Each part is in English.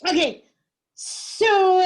Okay, so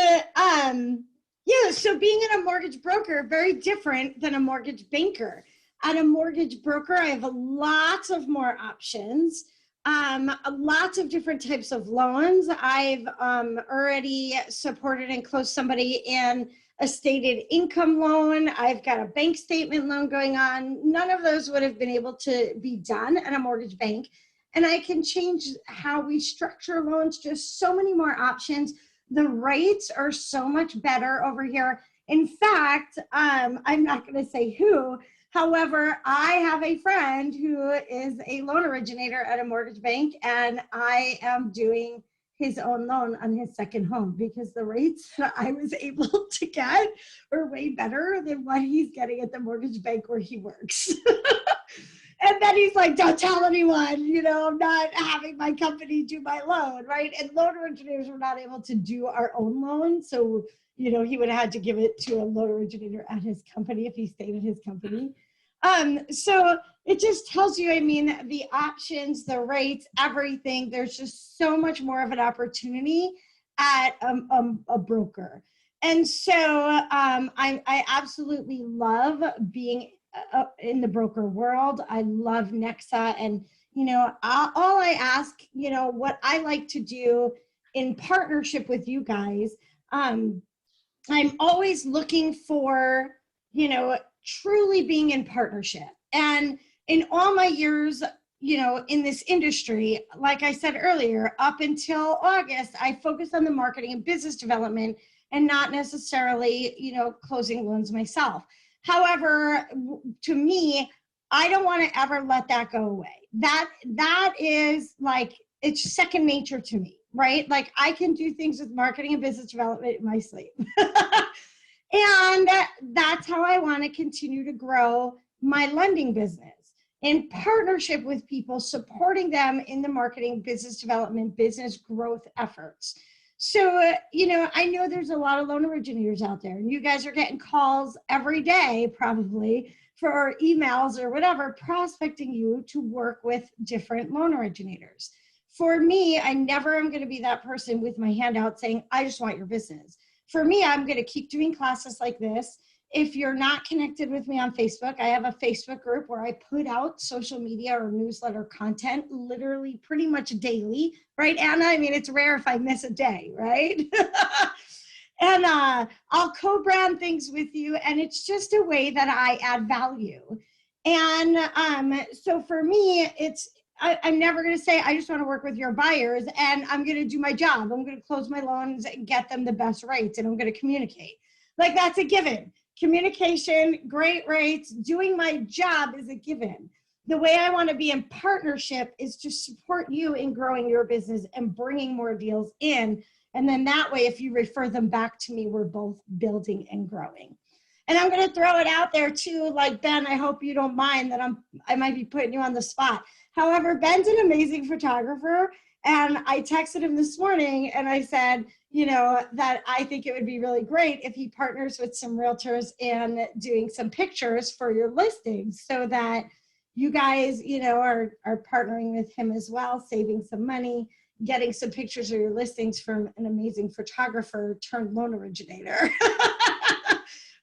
yeah, so being in a mortgage broker, very different than a mortgage banker. At a mortgage broker, I have lots of more options, lots of different types of loans. I've already supported and closed somebody in a stated income loan. I've got a bank statement loan going on. None of those would have been able to be done at a mortgage bank. And I can change how we structure loans, just so many more options. The rates are so much better over here. In fact, I'm not going to say who. However, I have a friend who is a loan originator at a mortgage bank, and I am doing his own loan on his second home because the rates that I was able to get are way better than what he's getting at the mortgage bank where he works. And then he's like, don't tell anyone, you know, I'm not having my company do my loan, right? And loan originators were not able to do our own loan. So, you know, he would have had to give it to a loan originator at his company if he stayed at his company. So it just tells you, I mean, the options, the rates, everything, there's just so much more of an opportunity at a broker. And so I absolutely love being in the broker world. I love Nexa, and you know, all I ask, you know, what I like to do in partnership with you guys, I'm always looking for, you know, truly being in partnership. And in all my years, you know, in this industry, like I said earlier, up until August, I focused on the marketing and business development and not necessarily, you know, closing loans myself. However, to me, I don't want to ever let that go away. That is like, it's second nature to me, right? Like I can do things with marketing and business development in my sleep. And that's how I want to continue to grow my lending business in partnership with people, supporting them in the marketing, business development, business growth efforts. So, you know, I know there's a lot of loan originators out there, and you guys are getting calls every day, probably, for emails or whatever, prospecting you to work with different loan originators. For me, I never am going to be that person with my hand out saying, I just want your business. For me, I'm going to keep doing classes like this. If you're not connected with me on Facebook, I have a Facebook group where I put out social media or newsletter content literally pretty much daily, right, Anna? I mean, it's rare if I miss a day, right? And I'll co-brand things with you, and it's just a way that I add value. And so for me, I'm never going to say, I just want to work with your buyers and I'm going to do my job. I'm going to close my loans and get them the best rates, and I'm going to communicate. Like that's a given. Communication, great rates, doing my job is a given. The way I want to be in partnership is to support you in growing your business and bringing more deals in. And then that way, if you refer them back to me, we're both building and growing. And I'm going to throw it out there too, like Ben, I hope you don't mind that I might be putting you on the spot. However, Ben's an amazing photographer, and I texted him this morning and I said, you know, that I think it would be really great if he partners with some realtors and doing some pictures for your listings so that you guys, you know, are partnering with him as well, saving some money, getting some pictures of your listings from an amazing photographer turned loan originator.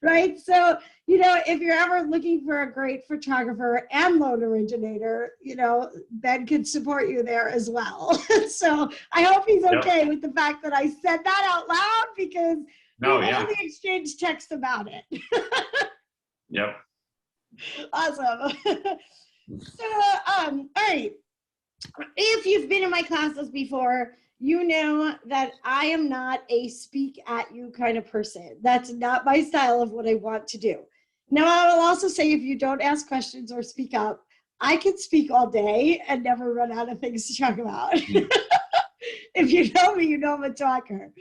Right? So, you know, if you're ever looking for a great photographer and loan originator, you know, Ben can support you there as well. So I hope he's okay with the fact that I said that out loud, because we only exchanged text about it. Yep. Awesome. So, all right. If you've been in my classes before, you know that I am not a speak at you kind of person. That's not my style of what I want to do. Now, I will also say, if you don't ask questions or speak up, I can speak all day and never run out of things to talk about. If you know me, you know I'm a talker.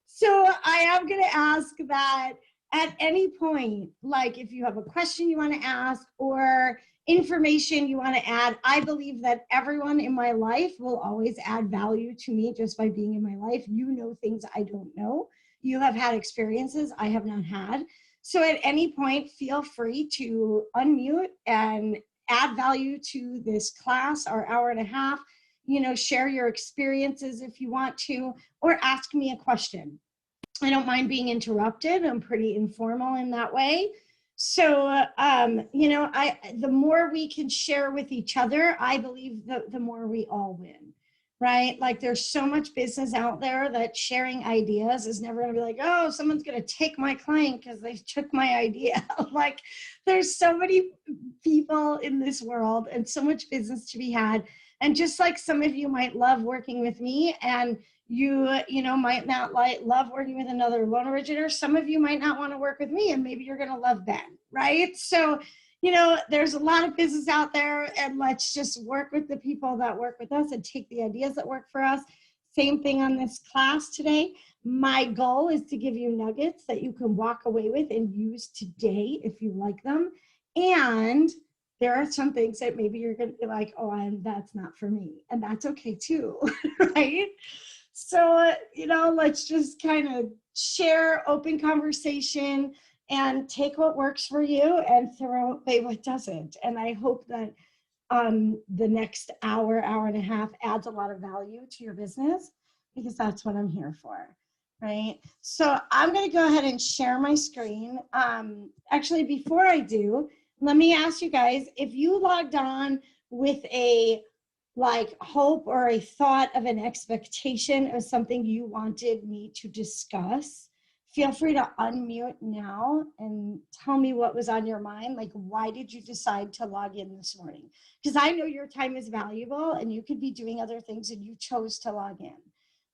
So I am going to ask that at any point, like if you have a question you want to ask or information you want to add, I believe that everyone in my life will always add value to me just by being in my life. You know things I don't know. You have had experiences I have not had. So at any point, feel free to unmute and add value to this class, our hour and a half. share your experiences if you want to, or ask me a question. I don't mind being interrupted. I'm pretty informal in that way. So, the more we can share with each other, I believe the more we all win, right? Like there's so much business out there that sharing ideas is never going to be like, oh, someone's going to take my client because they took my idea. Like there's so many people in this world and so much business to be had. And just like some of you might love working with me, and you might not love working with another loan originator. Some of you might not want to work with me, and maybe you're going to love Ben, right? So, there's a lot of business out there, and let's just work with the people that work with us and take the ideas that work for us. Same thing on this class today. My goal is to give you nuggets that you can walk away with and use today if you like them. And there are some things that maybe you're going to be like, oh, that's not for me. And that's okay too, right? So, let's just kind of share, open conversation, and take what works for you and throw away what doesn't. And I hope that the next hour and a half adds a lot of value to your business, because that's what I'm here for, right? So I'm going to go ahead and share my screen. Actually, before I do, let me ask you guys, if you logged on with a hope or a thought of an expectation of something you wanted me to discuss, feel free to unmute now and tell me what was on your mind. Like, why did you decide to log in this morning? Because I know your time is valuable and you could be doing other things and you chose to log in.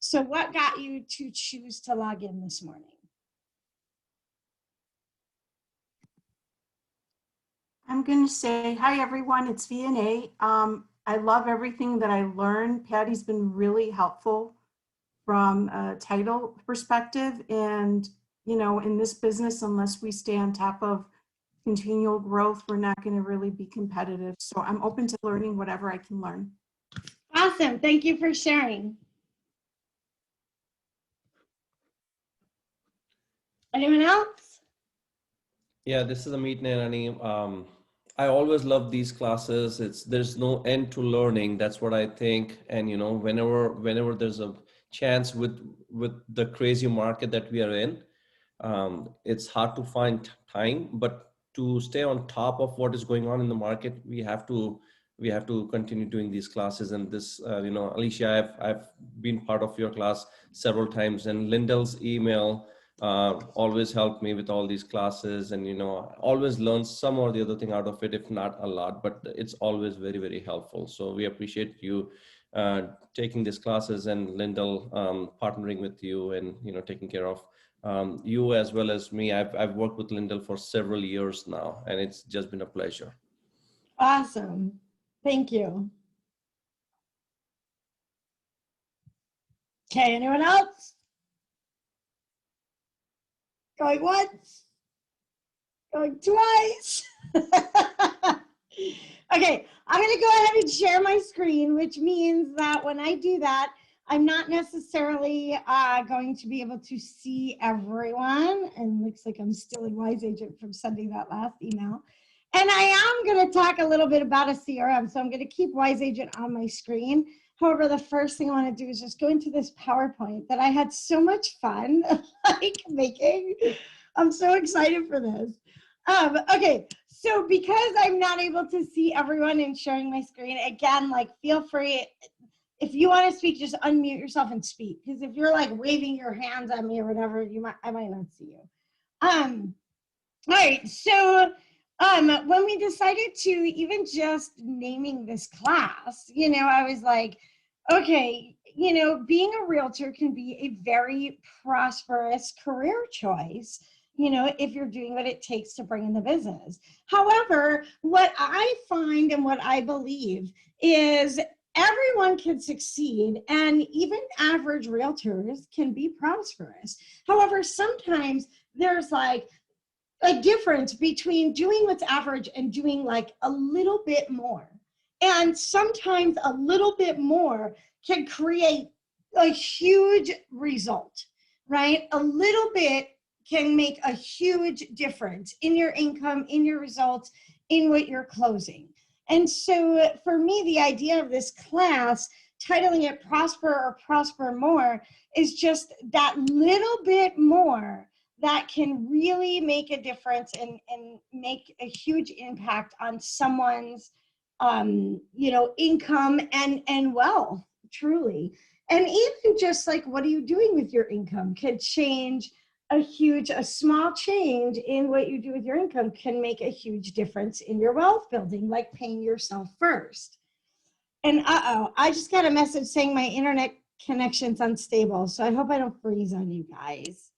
So what got you to choose to log in this morning? I'm going to say, hi, everyone. It's V&A. I love everything that I learned. Patty's been really helpful from a title perspective. And, in this business, unless we stay on top of continual growth, we're not going to really be competitive. So I'm open to learning whatever I can learn. Awesome. Thank you for sharing. Anyone else? Yeah, this is Amit Nairani. I always love these classes. There's no end to learning. That's what I think. And whenever there's a chance with the crazy market that we are in, it's hard to find time. But to stay on top of what is going on in the market, we have to continue doing these classes. And this, Alicia, I've been part of your class several times, and Lyndall's email always helped me with all these classes, and always learn some or the other thing out of it, if not a lot, but it's always very, very helpful. So we appreciate you taking these classes, and Lyndall partnering with you, and taking care of you as well as me. I've worked with Lyndall for several years now, and it's just been a pleasure. Awesome. Thank you. Okay, anyone else? Going once? Going twice? Okay, I'm going to go ahead and share my screen, which means that when I do that, I'm not necessarily going to be able to see everyone. And looks like I'm still in Wise Agent from sending that last email. And I am going to talk a little bit about a CRM. So I'm going to keep Wise Agent on my screen. However, the first thing I want to do is just go into this PowerPoint that I had so much fun making. I'm so excited for this. Okay, so because I'm not able to see everyone and showing my screen, again, feel free, if you want to speak, just unmute yourself and speak. Because if you're waving your hands at me or whatever, I might not see you. All right, so when we decided to even just naming this class, I was like, okay, being a realtor can be a very prosperous career choice, if you're doing what it takes to bring in the business. However, what I find and what I believe is everyone can succeed, and even average realtors can be prosperous. However, sometimes there's a difference between doing what's average and doing a little bit more. And sometimes a little bit more can create a huge result, right? A little bit can make a huge difference in your income, in your results, in what you're closing. And so for me, the idea of this class titling it Prosper or Prosper More is just that little bit more that can really make a difference and make a huge impact on someone's, income and wealth, truly. And even just like, what are you doing with your income could change a small change in what you do with your income can make a huge difference in your wealth building, like paying yourself first. And I just got a message saying my internet connection's unstable. So I hope I don't freeze on you guys.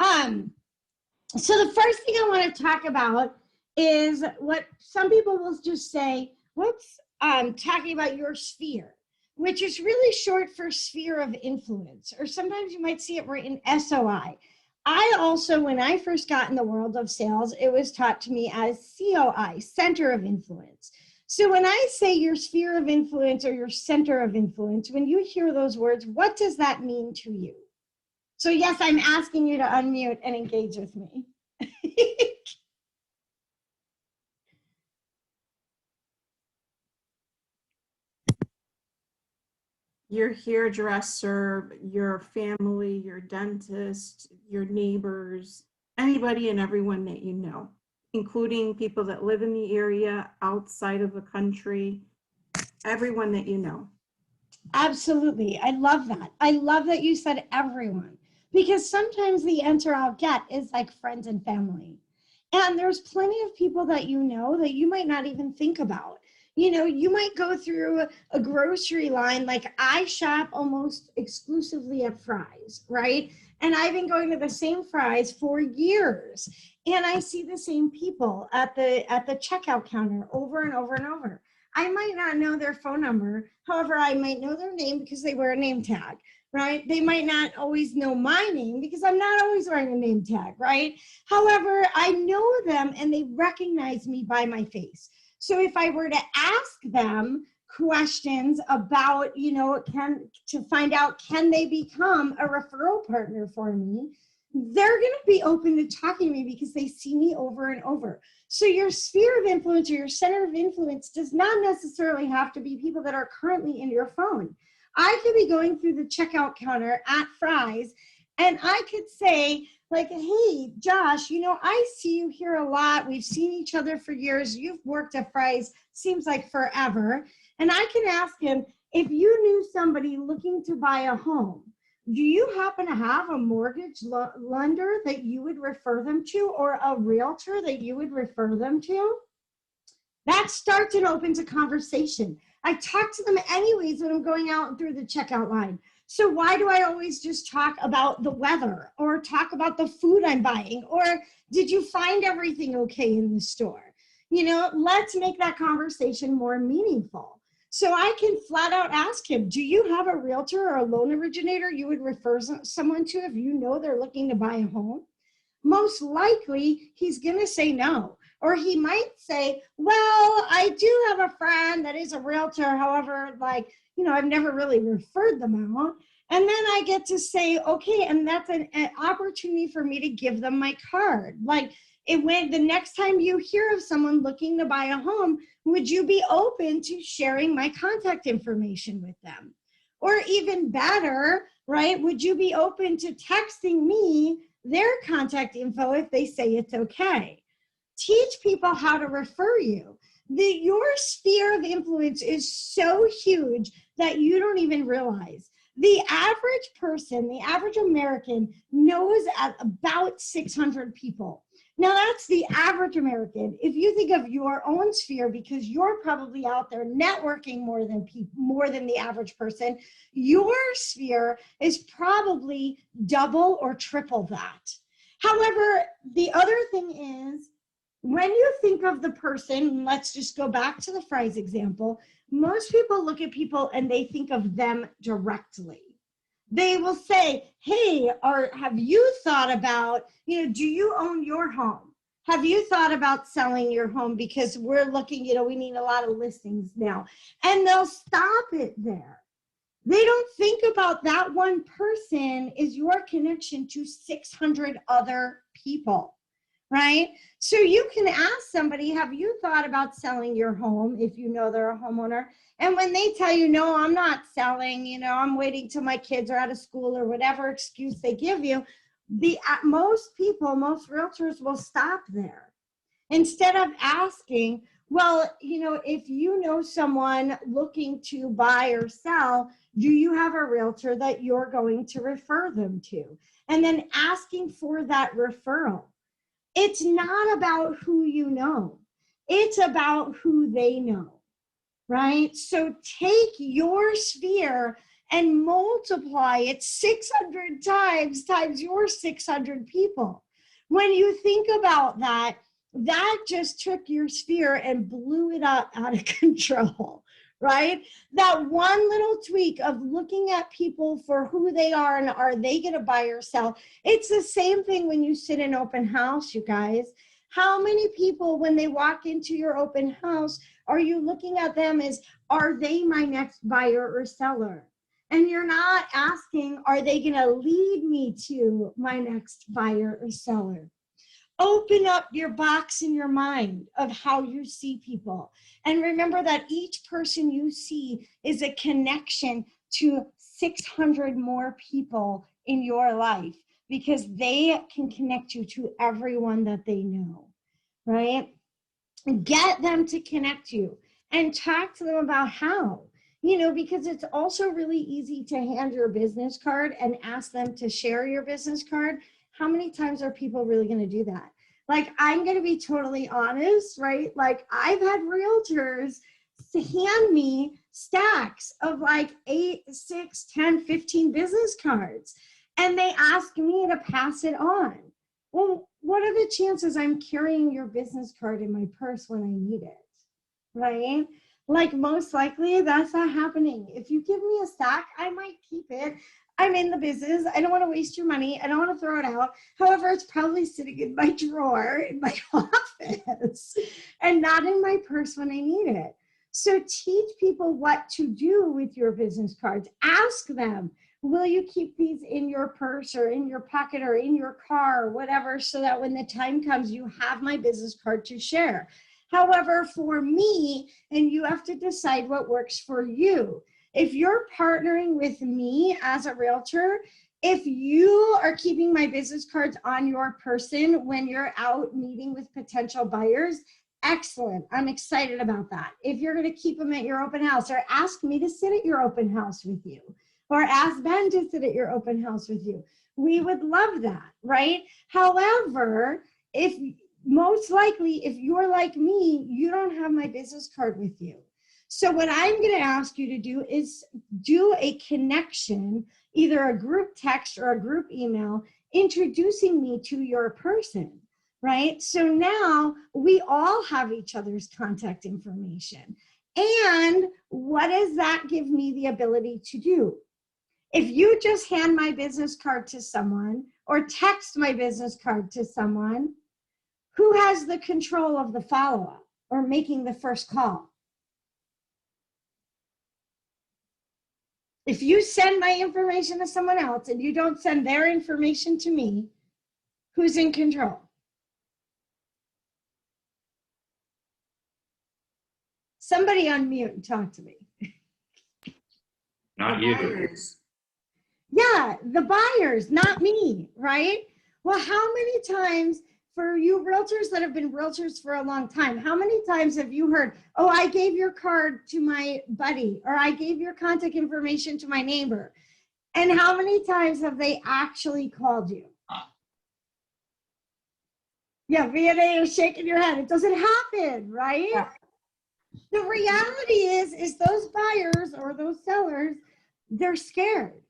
So the first thing I want to talk about is what some people will just say, what's talking about your sphere, which is really short for sphere of influence, or sometimes you might see it written SOI. I also, when I first got in the world of sales, it was taught to me as COI, center of influence. So when I say your sphere of influence or your center of influence, when you hear those words, what does that mean to you? So yes, I'm asking you to unmute and engage with me. Your hairdresser, your family, your dentist, your neighbors, anybody and everyone that you know, including people that live in the area, outside of the country, everyone that you know. Absolutely. I love that. I love that you said everyone, because sometimes the answer I'll get is like friends and family. And there's plenty of people that you know that you might not even think about. You might go through a grocery line. Like I shop almost exclusively at Fry's, right? And I've been going to the same Fry's for years. And I see the same people at the checkout counter over and over and over. I might not know their phone number. However, I might know their name because they wear a name tag, right? They might not always know my name because I'm not always wearing a name tag, right? However, I know them and they recognize me by my face. So if I were to ask them questions about, to find out, can they become a referral partner for me? They're going to be open to talking to me because they see me over and over. So your sphere of influence or your center of influence does not necessarily have to be people that are currently in your phone. I could be going through the checkout counter at Fry's and I could say like, hey, Josh, I see you here a lot. We've seen each other for years. You've worked at Fry's, seems like forever. And I can ask him, if you knew somebody looking to buy a home, do you happen to have a mortgage lender that you would refer them to, or a realtor that you would refer them to? That starts and opens a conversation. I talk to them anyways when I'm going out through the checkout line. So why do I always just talk about the weather or talk about the food I'm buying? Or did you find everything okay in the store? Let's make that conversation more meaningful. So I can flat out ask him, do you have a realtor or a loan originator you would refer someone to if you know they're looking to buy a home? Most likely he's going to say no. Or he might say, well, I do have a friend that is a realtor. However, I've never really referred them out. And then I get to say, okay, and that's an opportunity for me to give them my card. The next time you hear of someone looking to buy a home, would you be open to sharing my contact information with them? Or even better, right? Would you be open to texting me their contact info if they say it's okay? Teach people how to refer you. Your sphere of influence is so huge that you don't even realize. The average person, the average American, knows about 600 people. Now that's the average American. If you think of your own sphere, because you're probably out there networking more than the average person, your sphere is probably double or triple that. However, the other thing is, when you think of the person, let's just go back to the Fry's example, most people look at people and they think of them directly. They will say, hey, have you thought about, do you own your home? Have you thought about selling your home? Because we're looking, we need a lot of listings now. And they'll stop it there. They don't think about that one person is your connection to 600 other people. right? So you can ask somebody, have you thought about selling your home if you know they're a homeowner? And when they tell you, no, I'm not selling, you know, I'm waiting till my kids are out of school or whatever excuse they give you, most people, most realtors will stop there. Instead of asking, well, you know, if you know someone looking to buy or sell, do you have a realtor that you're going to refer them to? And then asking for that referral. It's not about who you know. It's about who they know, right? So take your sphere and multiply it 600 times your 600 people. When you think about that, that just took your sphere and blew it up out of control, right? That one little tweak of looking at people for who they are and are they going to buy or sell. It's the same thing when you sit in open house, you guys. How many people, when they walk into your open house, are you looking at them as, are they my next buyer or seller? And you're not asking, are they going to lead me to my next buyer or seller? Open up your box in your mind of how you see people. And remember that each person you see is a connection to 600 more people in your life, because they can connect you to everyone that they know, right? Get them to connect you and talk to them about how, you know, because it's also really easy to hand your business card and ask them to share your business card. How many times are people really going to do that? Like, I'm going to be totally honest, right? Like, I've had realtors hand me stacks of like 8, 6, 10, 15 business cards, and they ask me to pass it on. Well, what are the chances I'm carrying your business card in my purse when I need it, right? Like, most likely that's not happening. If you give me a stack, I might keep it. I'm in the business. I don't want to waste your money. I don't want to throw it out. However, it's probably sitting in my drawer in my office and not in my purse when I need it. So teach people what to do with your business cards. Ask them, will you keep these in your purse or in your pocket or in your car or whatever, so that when the time comes, you have my business card to share. However, for me, and you have to decide what works for you. If you're partnering with me as a realtor, if you are keeping my business cards on your person when you're out meeting with potential buyers, excellent. I'm excited about that. If you're going to keep them at your open house, or ask me to sit at your open house with you, or ask Ben to sit at your open house with you, we would love that, right? However, if most likely, if you're like me, you don't have my business card with you. So what I'm going to ask you to do is do a connection, either a group text or a group email, introducing me to your person, right? So now we all have each other's contact information. And what does that give me the ability to do? If you just hand my business card to someone or text my business card to someone, who has the control of the follow-up or making the first call? If you send my information to someone else and you don't send their information to me, who's in control? Somebody unmute and talk to me. Not The you. buyers. Yeah, the buyers, not me, right? Well, how many times, for you realtors that have been realtors for a long time, how many times have you heard, oh, I gave your card to my buddy, or I gave your contact information to my neighbor? And how many times have they actually called you? Yeah, VNA is shaking your head. It doesn't happen, right? Yeah. The reality is those buyers or those sellers, they're scared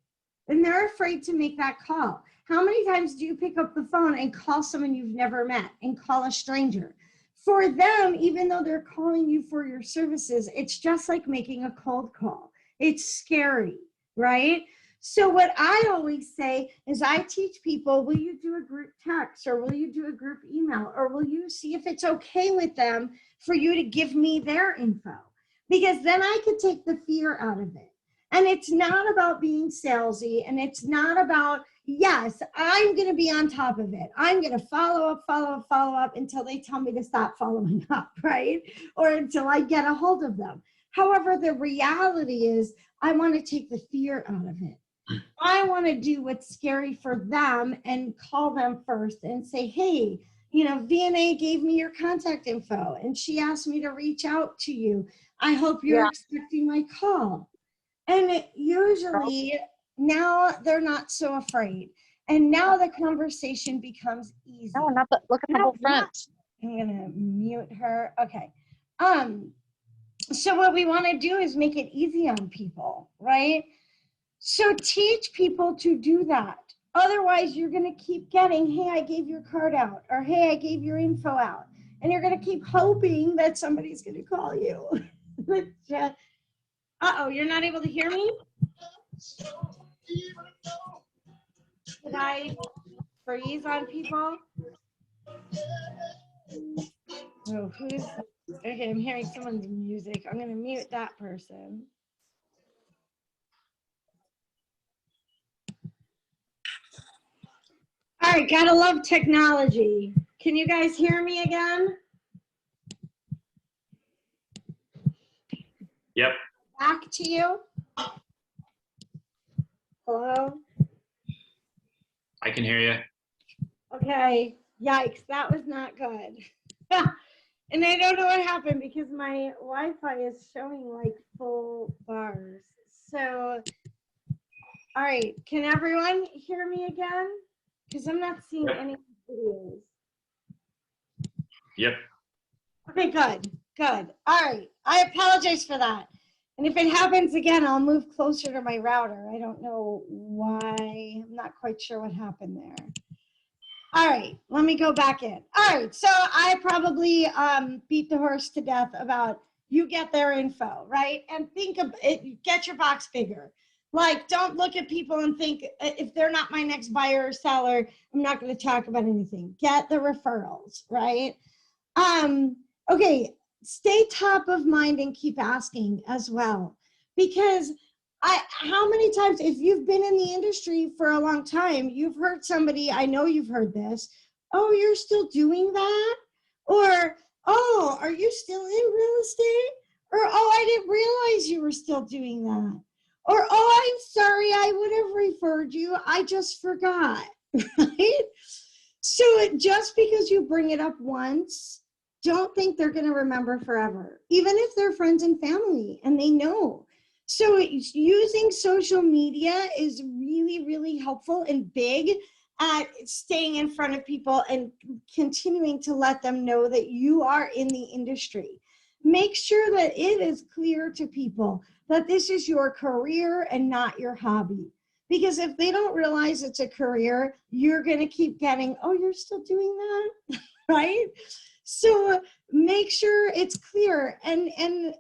and they're afraid to make that call. How many times do you pick up the phone and call someone you've never met and call a stranger? For them, even though they're calling you for your services, it's just like making a cold call. It's scary, right? So what I always say is I teach people, will you do a group text, or will you do a group email, or will you see if it's okay with them for you to give me their info? Because then I could take the fear out of it. And it's not about being salesy, and it's not about, yes, I'm going to be on top of it. I'm going to follow up until they tell me to stop following up, right? Or until I get a hold of them. However, the reality is I want to take the fear out of it. I want to do what's scary for them and call them first and say, hey, you know, VNA gave me your contact info and she asked me to reach out to you. I hope you're expecting my call. And usually now they're not so afraid. And now the conversation becomes easy. No, not the, look at the whole front. I'm gonna mute her. Okay. So what we want to do is make it easy on people, right? So teach people to do that. Otherwise, you're going to keep getting, hey, I gave your card out, or hey, I gave your info out. And you're going to keep hoping that somebody's going to call you. Uh-oh, you're not able to hear me? Did I freeze on people? Oh, who's, okay, I'm hearing someone's music. I'm going to mute that person. All right, gotta love technology. Can you guys hear me again? Yep. Back to you. Hello? I can hear you. Okay, yikes, that was not good. And I don't know what happened because my Wi-Fi is showing like full bars. So, all right, can everyone hear me again? Because I'm not seeing any videos. Yep. Okay, good, good. All right, I apologize for that. And if it happens again, I'll move closer to my router. I don't know why. I'm not quite sure what happened there. All right, let me go back in. All right, so I probably beat the horse to death about you get their info, right? And think of it, get your box bigger. Like, don't look at people and think, if they're not my next buyer or seller, I'm not going to talk about anything. Get the referrals, right? Okay, stay top of mind and keep asking as well. Because how many times, if you've been in the industry for a long time, you've heard somebody, I know you've heard this, oh, you're still doing that? Or, oh, are you still in real estate? Or, oh, I didn't realize you were still doing that. Or, oh, I'm sorry, I would have referred you. I just forgot, right? So just because you bring it up once, don't think they're going to remember forever, even if they're friends and family and they know. So using social media is really, really helpful and big at staying in front of people and continuing to let them know that you are in the industry. Make sure that it is clear to people that this is your career and not your hobby. Because if they don't realize it's a career, you're going to keep getting, oh, you're still doing that, right? So make sure it's clear and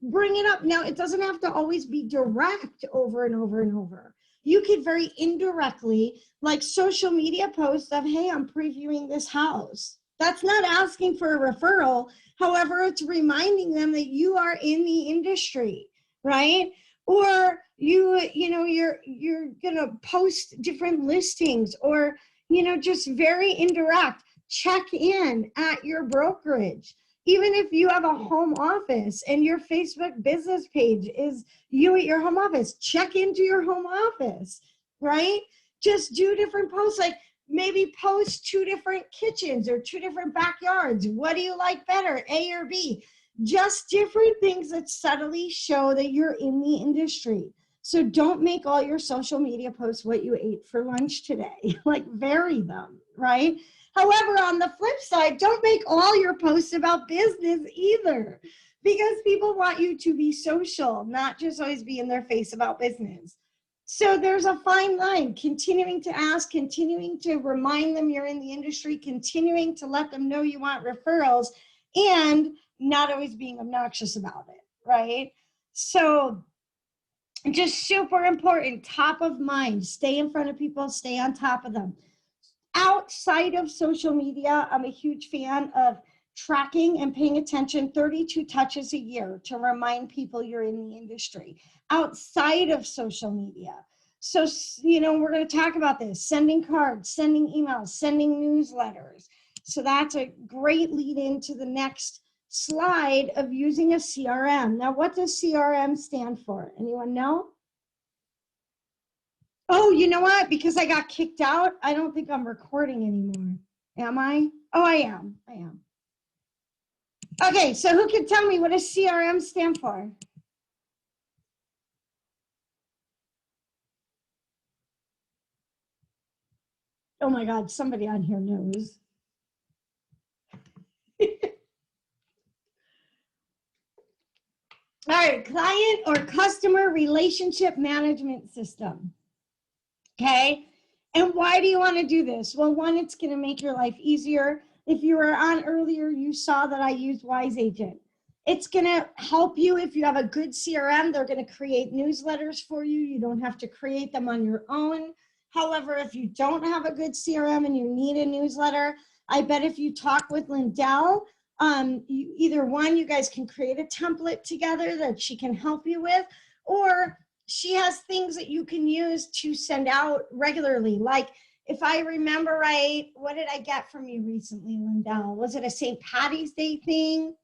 bring it up. Now, it doesn't have to always be direct over and over and over. You could very indirectly, like social media posts of, hey, I'm previewing this house. That's not asking for a referral. However, it's reminding them that you are in the industry, right? Or you're gonna post different listings, or just very indirect. Check in at your brokerage. Even if you have a home office and your Facebook business page is you at your home office, check into your home office, right? Just do different posts, like maybe post 2 different kitchens or 2 different backyards. What do you like better, A or B? Just different things that subtly show that you're in the industry. So don't make all your social media posts what you ate for lunch today, like vary them, right? However, on the flip side, don't make all your posts about business either, because people want you to be social, not just always be in their face about business. So there's a fine line, continuing to ask, continuing to remind them you're in the industry, continuing to let them know you want referrals, and not always being obnoxious about it, right? So just super important, top of mind, stay in front of people, stay on top of them. Outside of social media, I'm a huge fan of tracking and paying attention 32 touches a year to remind people you're in the industry outside of social media. So, you know, we're going to talk about this, sending cards, sending emails, sending newsletters. So that's a great lead into the next slide of using a CRM. Now, what does CRM stand for? Anyone know? Oh, you know what? Because I got kicked out, I don't think I'm recording anymore. Am I? Oh, I am. I am. Okay, so who can tell me what does CRM stand for? Oh my God, somebody on here knows. All right, client or customer relationship management system. Okay, and why do you want to do this? Well, one, it's going to make your life easier. If you were on earlier, you saw that I used Wise Agent. It's going to help you if you have a good CRM. They're going to create newsletters for you. You don't have to create them on your own. However, if you don't have a good CRM and you need a newsletter, I bet if you talk with Lindell, either one, you guys can create a template together that she can help you with, or she has things that you can use to send out regularly. Like if I remember right, what did I get from you recently, Lindell? Was it a St. Patty's Day thing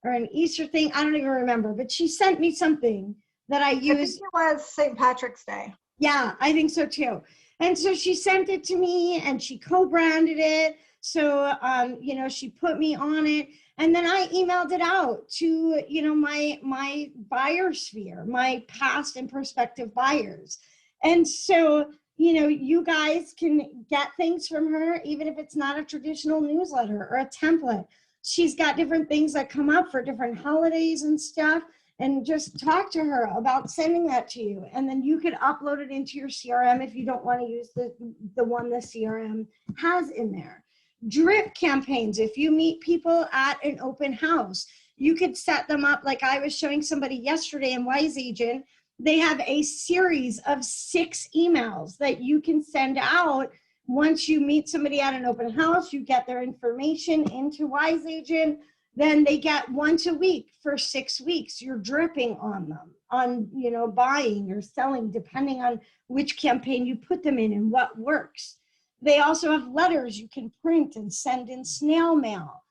or an Easter thing? I don't even remember, but she sent me something that I used. I think it was St. Patrick's Day. Yeah, I think so too. And so she sent it to me and she co-branded it. So, you know, she put me on it, and then I emailed it out to, you know, my buyer sphere, my past and prospective buyers. And so, you know, you guys can get things from her, even if it's not a traditional newsletter or a template. She's got different things that come up for different holidays and stuff. And just talk to her about sending that to you. And then you could upload it into your CRM if you don't want to use the one the CRM has in there. Drip campaigns. If you meet people at an open house, you could set them up like I was showing somebody yesterday in Wise Agent. They have a series of 6 emails that you can send out. Once you meet somebody at an open house, you get their information into Wise Agent. Then they get once a week for 6 weeks. You're dripping on them, on, you know, buying or selling, depending on which campaign you put them in and what works. They also have letters you can print and send in snail mail,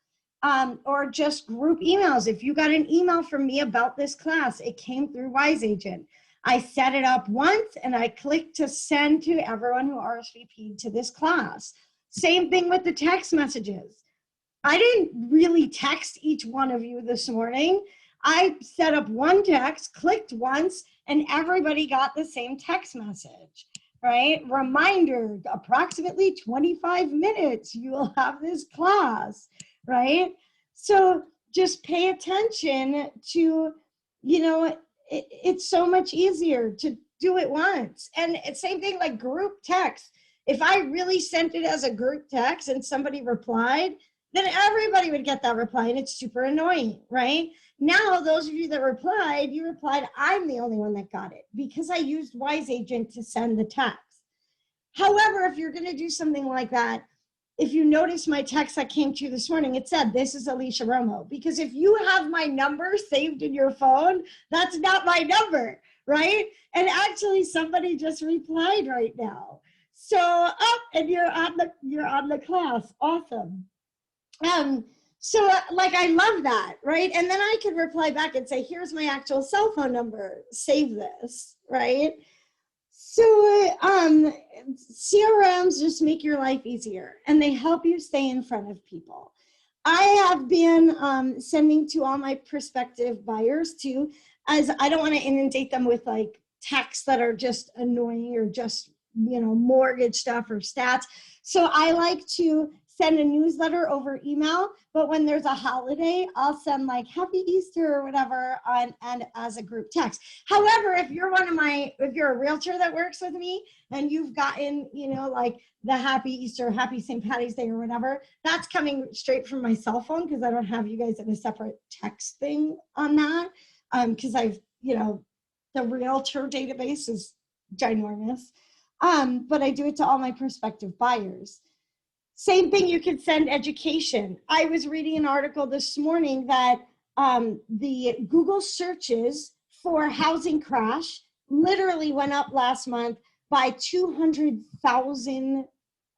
or just group emails. If you got an email from me about this class, it came through Wise Agent. I set it up once and I clicked to send to everyone who RSVP'd to this class. Same thing with the text messages. I didn't really text each one of you this morning. I set up one text, clicked once, and everybody got the same text message, right? Reminder, approximately 25 minutes, you will have this class, right? So just pay attention to, you know, it's so much easier to do it once. And it's same thing like group text. If I really sent it as a group text and somebody replied, then everybody would get that reply, and it's super annoying, right? Now, those of you that replied, you replied, I'm the only one that got it because I used Wise Agent to send the text. However, if you're gonna do something like that, if you notice my text that came to you this morning, it said, this is Alicia Romo, because if you have my number saved in your phone, that's not my number, right? And actually somebody just replied right now. So, and you're on the class, awesome. So like, I love that, right? And then I could reply back and say, here's my actual cell phone number, save this, right? So CRMs just make your life easier and they help you stay in front of people. I have been sending to all my prospective buyers too, as I don't want to inundate them with like texts that are just annoying or just, you know, mortgage stuff or stats. So I like to send a newsletter over email, but when there's a holiday, I'll send like Happy Easter or whatever and as a group text. However, if you're if you're a realtor that works with me and you've gotten, you know, like the Happy Easter, Happy St. Patty's Day or whatever, that's coming straight from my cell phone because I don't have you guys in a separate text thing on that. Because I've, you know, the Realtor database is ginormous. But I do it to all my prospective buyers. Same thing, you can send education. I was reading an article this morning that the Google searches for housing crash literally went up last month by 200,000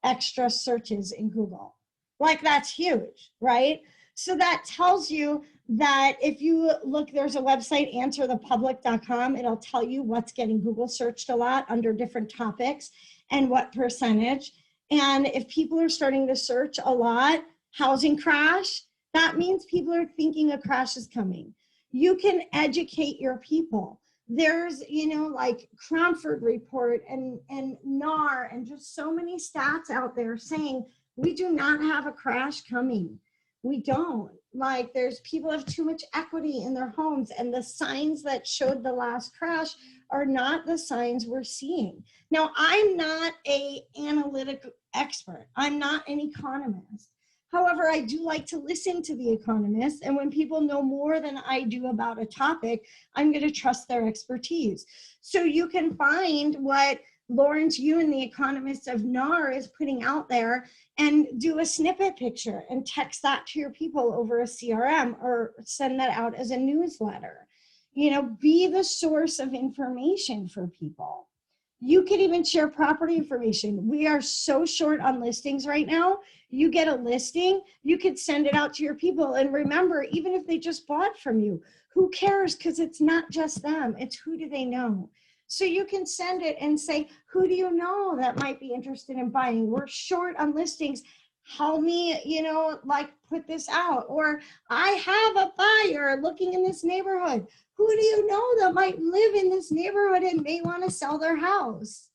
extra searches in Google. Like, that's huge, right? So that tells you that if you look, there's a website, answerthepublic.com. It'll tell you what's getting Google searched a lot under different topics and what percentage. And if people are starting to search a lot, housing crash, that means people are thinking a crash is coming. You can educate your people. There's, like Cromford Report and NAR and just so many stats out there saying we do not have a crash coming. We don't. Like, there's people have too much equity in their homes, and the signs that showed the last crash are not the signs we're seeing. Now, I'm not an analytic expert. I'm not an economist. However, I do like to listen to the economists, and when people know more than I do about a topic, I'm going to trust their expertise. So you can find what Lawrence Yun, the economist of NAR, is putting out there and do a snippet picture and text that to your people over a CRM or send that out as a newsletter. Be the source of information for people. You can even share property information. We are so short on listings right now. You get a listing, you could send it out to your people. And remember, even if they just bought from you, who cares? Because it's not just them, it's who do they know. So you can send it and say, who do you know that might be interested in buying? We're short on listings. Help me, put this out. Or I have a buyer looking in this neighborhood. Who do you know that might live in this neighborhood and may want to sell their house?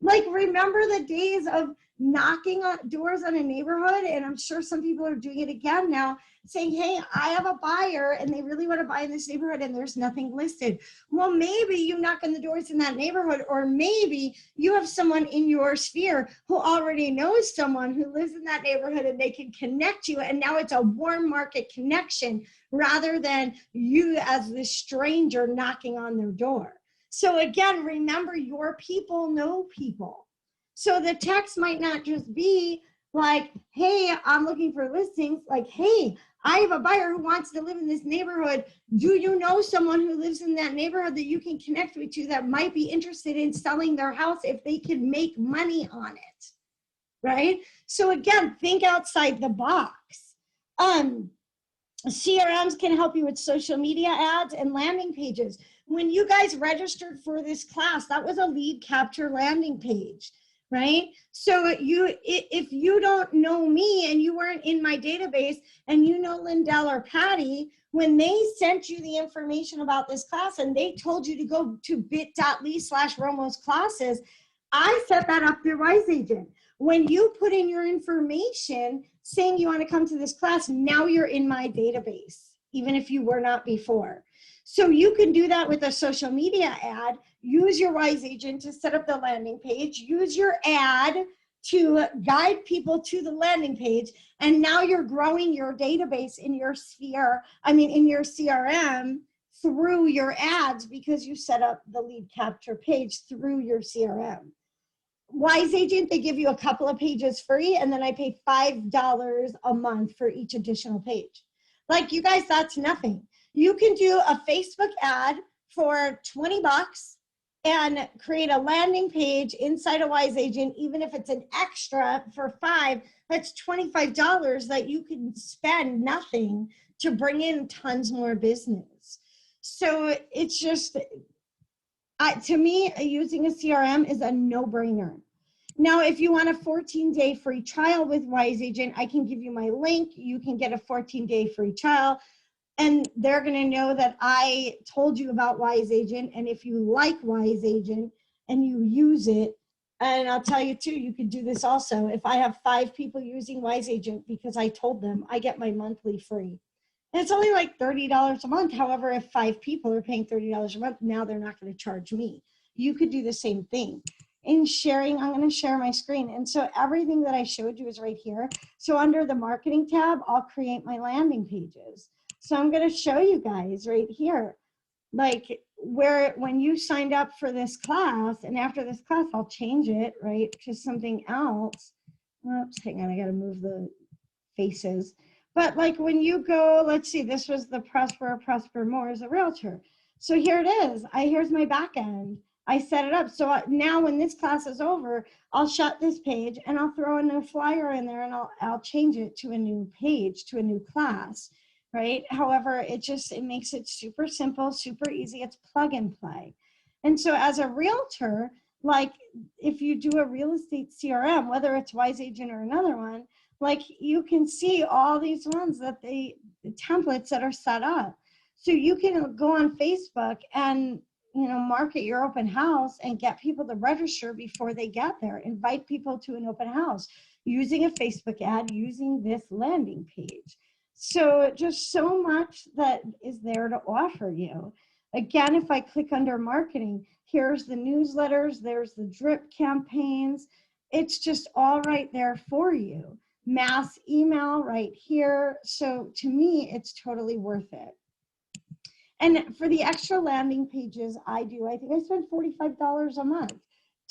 Like, remember the days of knocking on doors on a neighborhood? And I'm sure some people are doing it again now, saying, hey, I have a buyer and they really want to buy in this neighborhood and there's nothing listed. Well, maybe you knock on the doors in that neighborhood, or maybe you have someone in your sphere who already knows someone who lives in that neighborhood and they can connect you. And now it's a warm market connection rather than you as the stranger knocking on their door. So again, remember, your people know people. So the text might not just be like, hey, I'm looking for listings. Like, hey, I have a buyer who wants to live in this neighborhood. Do you know someone who lives in that neighborhood that you can connect me to that might be interested in selling their house if they can make money on it, right? So again, think outside the box. CRMs can help you with social media ads and landing pages. When you guys registered for this class, that was a lead capture landing page, right? So if you don't know me and you weren't in my database and you know Lindell or Patty, when they sent you the information about this class and they told you to go to bit.ly/Romo's classes, I set that up through Wise Agent. When you put in your information saying you want to come to this class, now you're in my database, even if you were not before. So you can do that with a social media ad. Use your Wise Agent to set up the landing page. Use your ad to guide people to the landing page. And now you're growing your database in your sphere, in your CRM through your ads because you set up the lead capture page through your CRM. Wise Agent, they give you a couple of pages free, and then I pay $5 a month for each additional page. Like, you guys, that's nothing. You can do a Facebook ad for $20 and create a landing page inside a Wise Agent, even if it's an extra for $5, that's $25 that you can spend nothing to bring in tons more business. So it's just, to me, using a CRM is a no-brainer. Now, if you want a 14-day free trial with Wise Agent, I can give you my link. You can get a 14-day free trial, and they're going to know that I told you about Wise Agent. And if you like Wise Agent and you use it, and I'll tell you too, you could do this also. If I have 5 people using Wise Agent because I told them, I get my monthly free. And it's only like $30 a month. However, if 5 people are paying $30 a month, now they're not going to charge me. You could do the same thing. In sharing, I'm going to share my screen. And so everything that I showed you is right here. So under the marketing tab, I'll create my landing pages. So I'm going to show you guys right here, like when you signed up for this class, and after this class, I'll change it, right, to something else. oops, hang on, I got to move the faces. But like when you go, let's see, this was the Prosper More as a realtor. So here it is. Here's my back end. I set it up. So now when this class is over, I'll shut this page and I'll throw a new flyer in there and I'll change it to a new page, to a new class, right? However, it makes it super simple, super easy. It's plug and play. And so as a realtor, like if you do a real estate CRM, whether it's Wise Agent or another one, like you can see all these ones that the templates that are set up. So you can go on Facebook and, you know, market your open house and get people to register before they get there. Invite people to an open house using a Facebook ad, using this landing page. So just so much that is there to offer you. Again, if I click under marketing, here's the newsletters, there's the drip campaigns. It's just all right there for you. Mass email right here. So to me, it's totally worth it. And for the extra landing pages I think I spend $45 a month.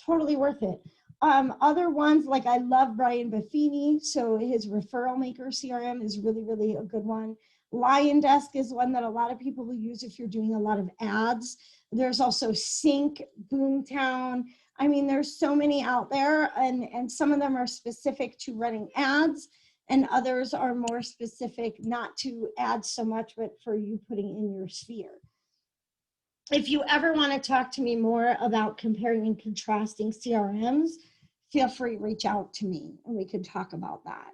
Totally worth it. Other ones, like I love Brian Buffini, so his Referral Maker CRM is really, really a good one. Lion Desk is one that a lot of people will use if you're doing a lot of ads. There's also Sync, Boomtown. I mean, there's so many out there, and some of them are specific to running ads, and others are more specific, not to ads so much, but for you putting in your sphere. If you ever want to talk to me more about comparing and contrasting CRMs, feel free to reach out to me and we can talk about that.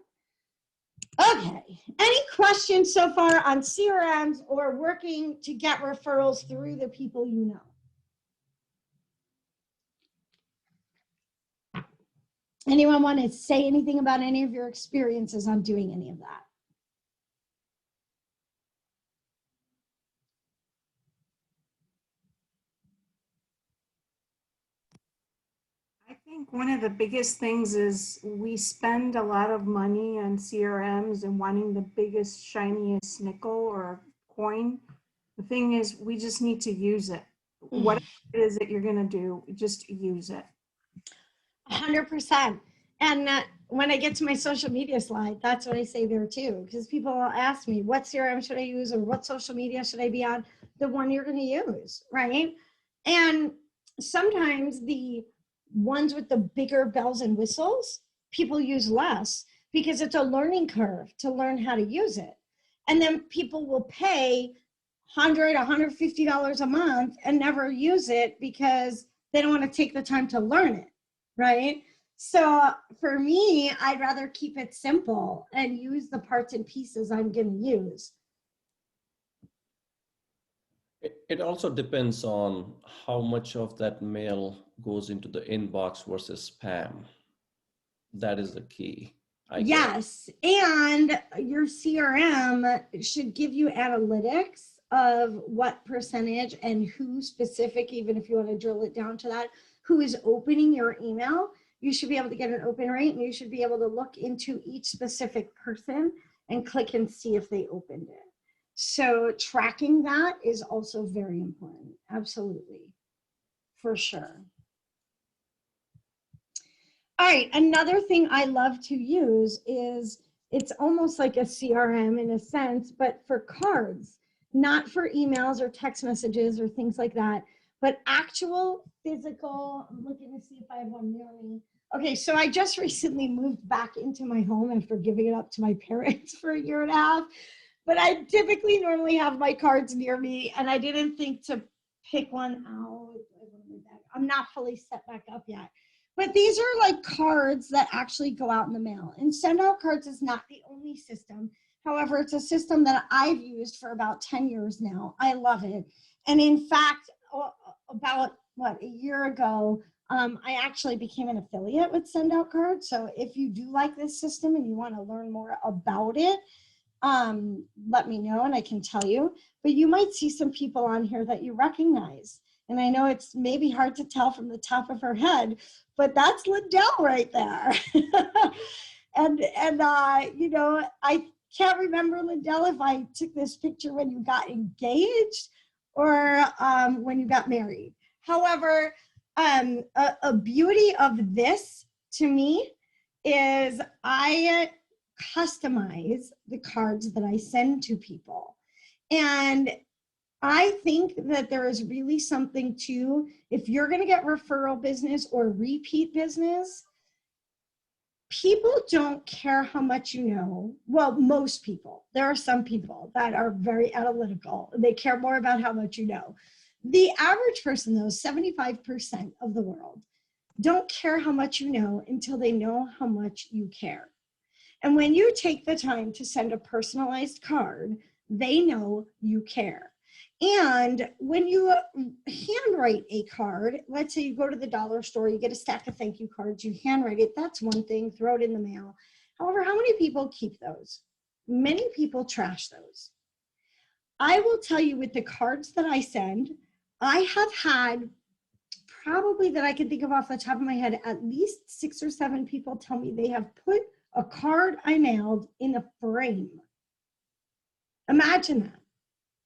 Okay, any questions so far on CRMs or working to get referrals through the people you know? Anyone want to say anything about any of your experiences on doing any of that? I think one of the biggest things is we spend a lot of money on CRMs and wanting the biggest, shiniest nickel or coin. The thing is, we just need to use it. Whatever it is that you're going to do, just use it. 100%. And when I get to my social media slide, that's what I say there too, because people will ask me, what CRM should I use or what social media should I be on? The one you're going to use, right? And sometimes the ones with the bigger bells and whistles, people use less because it's a learning curve to learn how to use it. And then people will pay $100, $150 a month and never use it because they don't want to take the time to learn it, right? So for me, I'd rather keep it simple and use the parts and pieces I'm going to use. It also depends on how much of that mail goes into the inbox versus spam. That is the key. Yes, and your CRM should give you analytics of what percentage and who specific, even if you want to drill it down to that, who is opening your email. You should be able to get an open rate, and you should be able to look into each specific person and click and see if they opened it. So tracking that is also very important. Absolutely. For sure. All right, another thing I love to use is, it's almost like a CRM in a sense, but for cards, not for emails or text messages or things like that, but actual physical. I'm looking to see if I have one near me. Okay, so I just recently moved back into my home after giving it up to my parents for a year and a half, but I typically normally have my cards near me, and I didn't think to pick one out. I'm not fully set back up yet. But these are like cards that actually go out in the mail. And send out cards is not the only system. However, it's a system that I've used for about 10 years now. I love it. And in fact, about a year ago, I actually became an affiliate with Send Out Cards. So if you do like this system and you want to learn more about it, let me know and I can tell you. But you might see some people on here that you recognize. And I know it's maybe hard to tell from the top of her head, but that's Lindell right there. and you know, I can't remember, Lindell, if I took this picture when you got engaged or when you got married. However, a beauty of this to me is I customize the cards that I send to people. And I think that there is really something to, if you're going to get referral business or repeat business, people don't care how much you know. Well, most people. There are some people that are very analytical. They care more about how much you know. The average person, though, 75% of the world, don't care how much you know until they know how much you care. And when you take the time to send a personalized card, they know you care. And when you handwrite a card, let's say you go to the dollar store, you get a stack of thank you cards, you handwrite it, that's one thing, throw it in the mail. However, how many people keep those? Many people trash those. I will tell you, with the cards that I send, I have had, probably that I can think of off the top of my head, at least 6 or 7 people tell me they have put a card I mailed in a frame. Imagine that.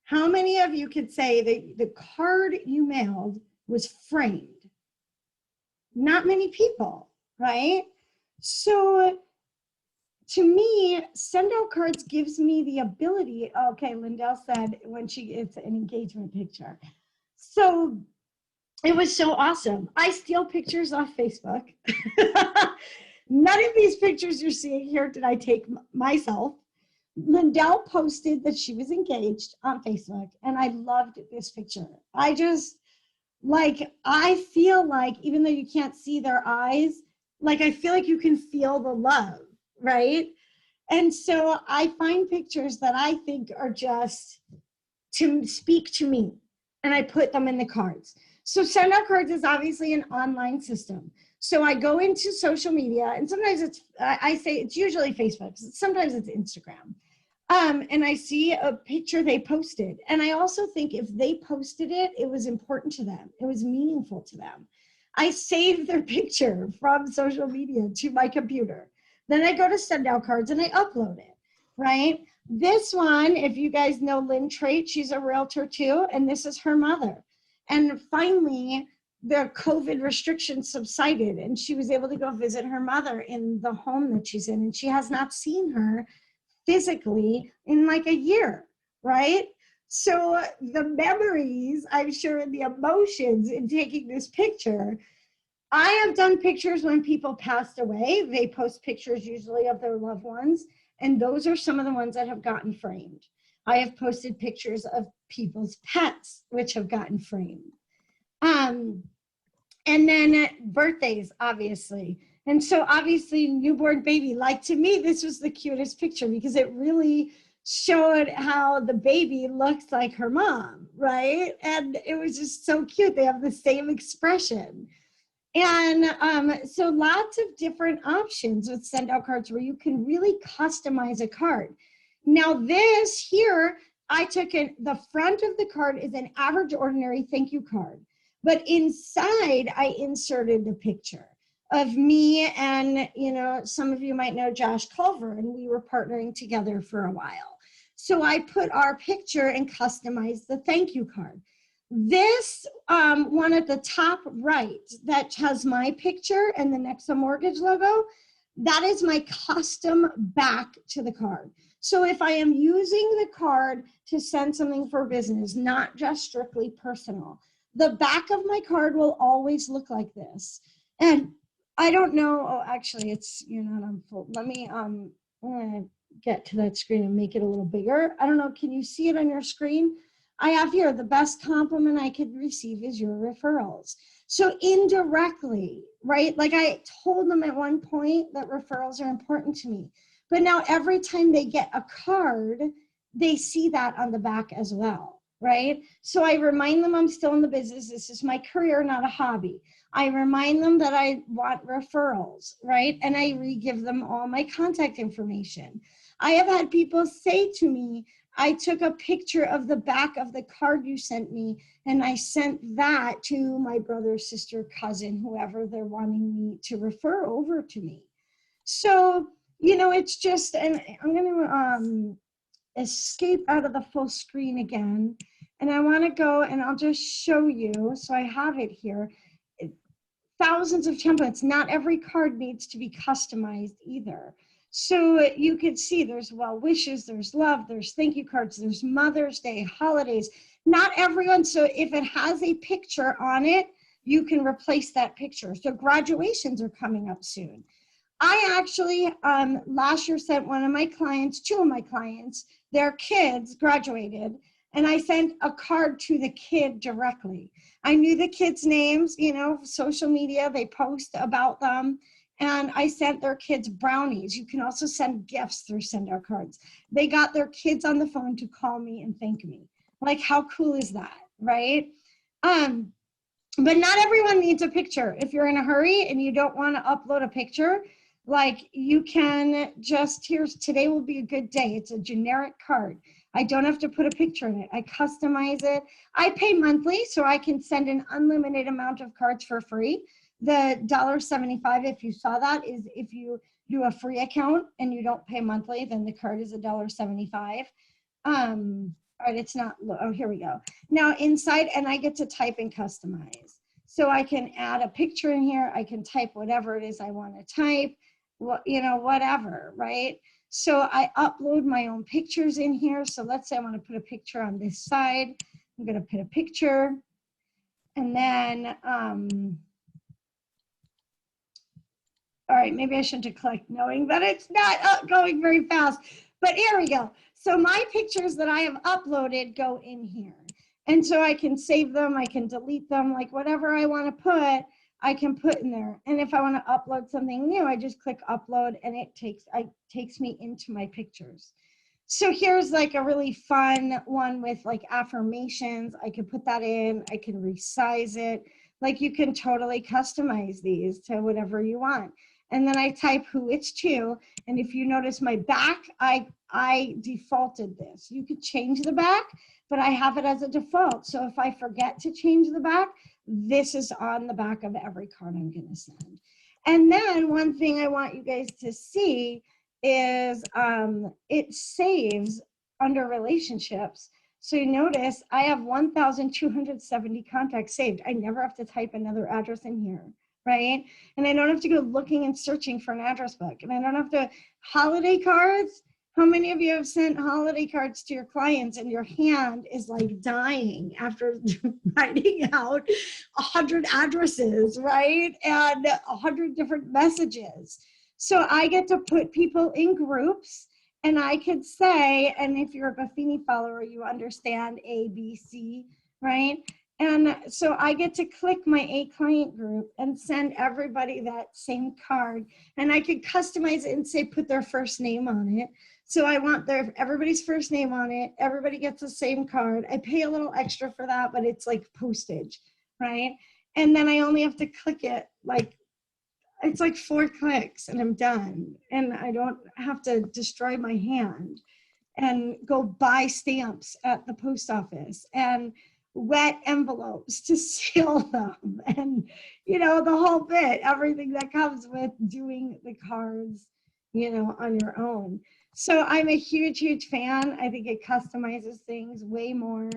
How many of you could say that the card you mailed was framed? Not many people, right? So to me, send out cards gives me the ability. Okay, Lindell said when it's an engagement picture. So it was so awesome. I steal pictures off Facebook. None of these pictures you're seeing here did I take myself. Lindell posted that she was engaged on Facebook, and I loved this picture. I just, I feel like, even though you can't see their eyes, I feel like you can feel the love, right? And so I find pictures that I think are just to speak to me, and I put them in the cards. So Send Out Cards is obviously an online system. So I go into social media, and sometimes I say it's usually Facebook, sometimes it's Instagram. And I see a picture they posted. And I also think if they posted it, it was important to them. It was meaningful to them. I save their picture from social media to my computer. Then I go to Send Out Cards and I upload it, right? This one, if you guys know Lynn Trait, she's a realtor too, and this is her mother. And finally, the COVID restrictions subsided, and she was able to go visit her mother in the home that she's in, and she has not seen her physically in a year, right? So the memories, I'm sure, and the emotions in taking this picture. I have done pictures when people passed away. They post pictures usually of their loved ones, and those are some of the ones that have gotten framed. I have posted pictures of people's pets, which have gotten framed. And then birthdays, obviously. And so obviously newborn baby, to me, this was the cutest picture because it really showed how the baby looks like her mom, right? And it was just so cute. They have the same expression. And so lots of different options with Send Out Cards where you can really customize a card. Now this here, I took the front of the card is an average ordinary thank you card. But inside, I inserted a picture of me and, some of you might know Josh Culver, and we were partnering together for a while. So I put our picture and customized the thank you card. This one at the top right that has my picture and the Nexa Mortgage logo, that is my custom back to the card. So if I am using the card to send something for business, not just strictly personal, the back of my card will always look like this. And I don't know, oh, actually it's, not on full. Let me, I'm gonna get to that screen and make it a little bigger. I don't know, can you see it on your screen? I have here, the best compliment I could receive is your referrals. So indirectly, right? I told them at one point that referrals are important to me, but now every time they get a card, they see that on the back as well. Right? So I remind them I'm still in the business. This is my career, not a hobby. I remind them that I want referrals, right? And I re-give them all my contact information. I have had people say to me, I took a picture of the back of the card you sent me, and I sent that to my brother, sister, cousin, whoever they're wanting me to refer over to me. So, it's just, and I'm going to escape out of the full screen again. And I want to go and I'll just show you. So I have it here. thousands of templates. Not every card needs to be customized either. So you could see there's well wishes, there's love, there's thank you cards, there's Mother's Day, holidays. Not everyone. So if it has a picture on it, you can replace that picture. So graduations are coming up soon. I actually last year sent one of my clients, two of my clients, their kids graduated, and I sent a card to the kid directly. I knew the kids' names, you know, social media, they post about them, and I sent their kids brownies. You can also send gifts through send out cards. They got their kids on the phone to call me and thank me. Like, how cool is that, right? But not everyone needs a picture. If you're in a hurry and you don't want to upload a picture, like you can just, here's, today will be a good day. It's a generic card. I don't have to put a picture in it. I customize it. I pay monthly, so I can send an unlimited amount of cards for free. The $1.75, if you saw that, is if you do a free account and you don't pay monthly, then the card is $1.75. All right, it's not, oh, here we go. Now inside, and I get to type and customize. So I can add a picture in here. I can type whatever it is I want to type, you know, whatever, right? So I upload my own pictures in here. So let's say I want to put a picture on this side. I'm going to put a picture. And then, all right, maybe I shouldn't have clicked knowing that it's not going very fast. But here we go. So my pictures that I have uploaded go in here. And so I can save them, I can delete them, like whatever I want to put, I can put in there. And if I want to upload something new, I just click upload and it takes me into my pictures. So here's like a really fun one with like affirmations. I can put that in, I can resize it. Like you can totally customize these to whatever you want. And then I type who it's to. And if you notice my back, I defaulted this. You could change the back, but I have it as a default. So if I forget to change the back, this is on the back of every card I'm going to send. And then one thing I want you guys to see is it saves under relationships. So you notice I have 1,270 contacts saved. I never have to type another address in here, right? And I don't have to go looking and searching for an address book. And I don't have to, holiday cards. How many of you have sent holiday cards to your clients and your hand is like dying after writing out 100 addresses, right? And 100 different messages. So I get to put people in groups and I could say, and if you're a Buffini follower, you understand A, B, C, right? And so I get to click my A client group and send everybody that same card. And I could customize it and say, put their first name on it. So I want everybody's first name on it. Everybody gets the same card. I pay a little extra for that, but it's like postage, right? And then I only have to click it like, it's like 4 clicks and I'm done. And I don't have to destroy my hand and go buy stamps at the post office and wet envelopes to seal them and, you know, the whole bit, everything that comes with doing the cards, you know, on your own. So I'm a huge, huge fan. I think it customizes things way more.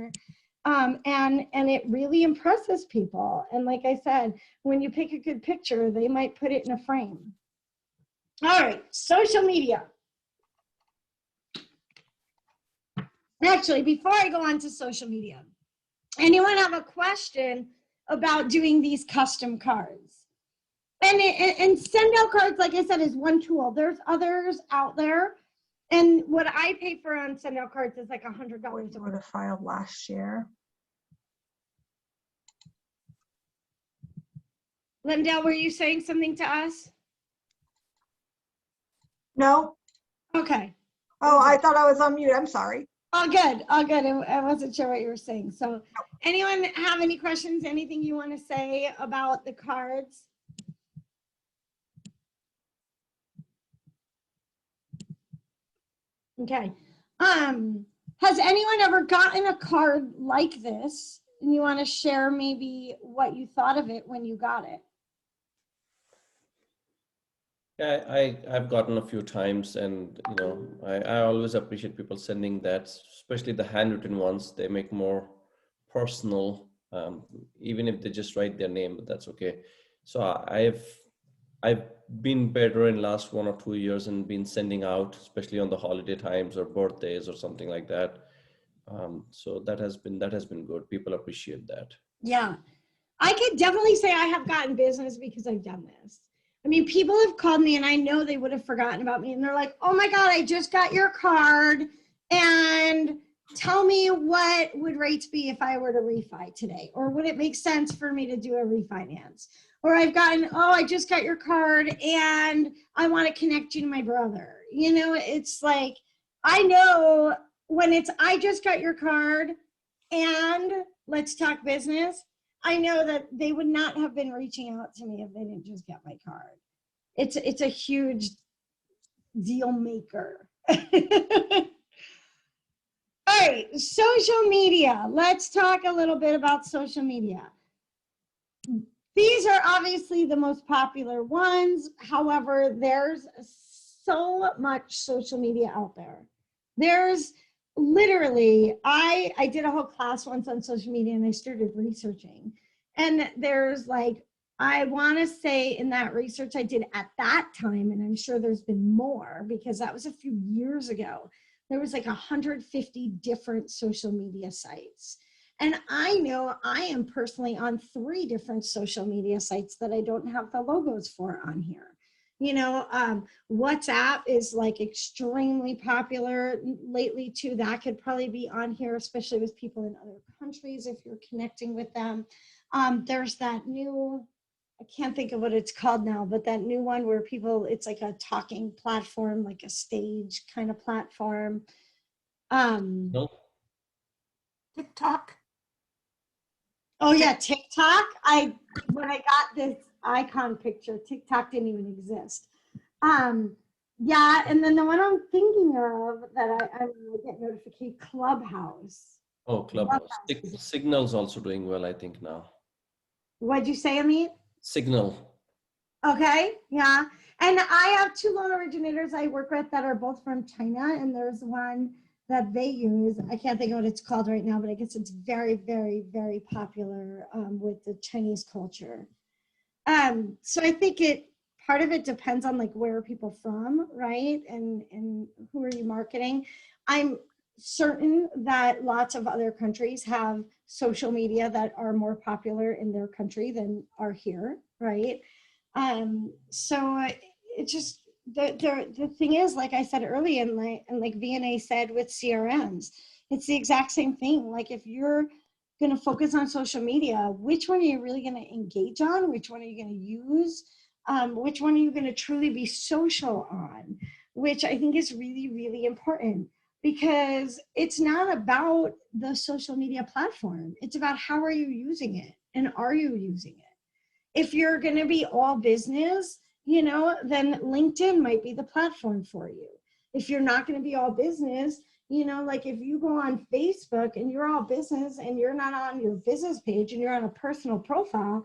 And it really impresses people. And like I said, when you pick a good picture, they might put it in a frame. All right, social media. Actually, before I go on to social media, anyone have a question about doing these custom cards? And send out cards, like I said, is one tool. There's others out there. And what I pay for on send out cards is like $100. You would have filed last year. Lindell, were you saying something to us? No? Okay. Oh, I thought I was on mute. I'm sorry. All good. All good. I wasn't sure what you were saying. So anyone have any questions, anything you want to say about the cards? Okay. Has anyone ever gotten a card like this and you want to share maybe what you thought of it when you got it? Yeah, I've gotten a few times, and you know, I always appreciate people sending that, especially the handwritten ones. They make more personal, even if they just write their name, but that's okay. So I've been better in last 1 or 2 years and been sending out, especially on the holiday times or birthdays or something like that. So that has been good. People appreciate that. Yeah. I could definitely say I have gotten business because I've done this. I mean, people have called me and I know they would have forgotten about me and they're like, oh my God, I just got your card and tell me what would rates be if I were to refi today? Or would it make sense for me to do a refinance? Or I've gotten, oh, I just got your card and I want to connect you to my brother. You know, it's like, I know when it's, I just got your card and let's talk business, I know that they would not have been reaching out to me if they didn't just get my card. It's a huge deal maker. All right, social media. Let's talk a little bit about social media. These are obviously the most popular ones. However, there's so much social media out there. There's literally, I did a whole class once on social media and I started researching. And there's like, I want to say in that research I did at that time, and I'm sure there's been more because that was a few years ago, there was like 150 different social media sites. And I know I am personally on 3 different social media sites that I don't have the logos for on here. You know, WhatsApp is like extremely popular lately too. That could probably be on here, especially with people in other countries if you're connecting with them. There's that new, I can't think of what it's called now, but that new one where people, it's like a talking platform, like a stage kind of platform. No. TikTok. Oh yeah, TikTok. When I got this icon picture, TikTok didn't even exist. Yeah, and then the one I'm thinking of that I will get notification, Clubhouse. Oh, Clubhouse. Signal's also doing well, I think now. What'd you say, Amit? Signal. Okay, yeah. And I have 2 loan originators I work with that are both from China, and there's one that they use. I can't think of what it's called right now, but I guess it's very, very, very popular with the Chinese culture. So I think part of it depends on like where are people from, right? And who are you marketing? I'm certain that lots of other countries have social media that are more popular in their country than are here, right? So it just, the thing is, like I said earlier, and like VNA said with CRMs, it's the exact same thing. Like if you're going to focus on social media, which one are you really going to engage on? Which one are you going to use? Which one are you going to truly be social on? Which I think is really, really important, because it's not about the social media platform. It's about how are you using it, and are you using it? If you're going to be all business, you know, then LinkedIn might be the platform for you. If you're not going to be all business, you know, like if you go on Facebook and you're all business and you're not on your business page and you're on a personal profile,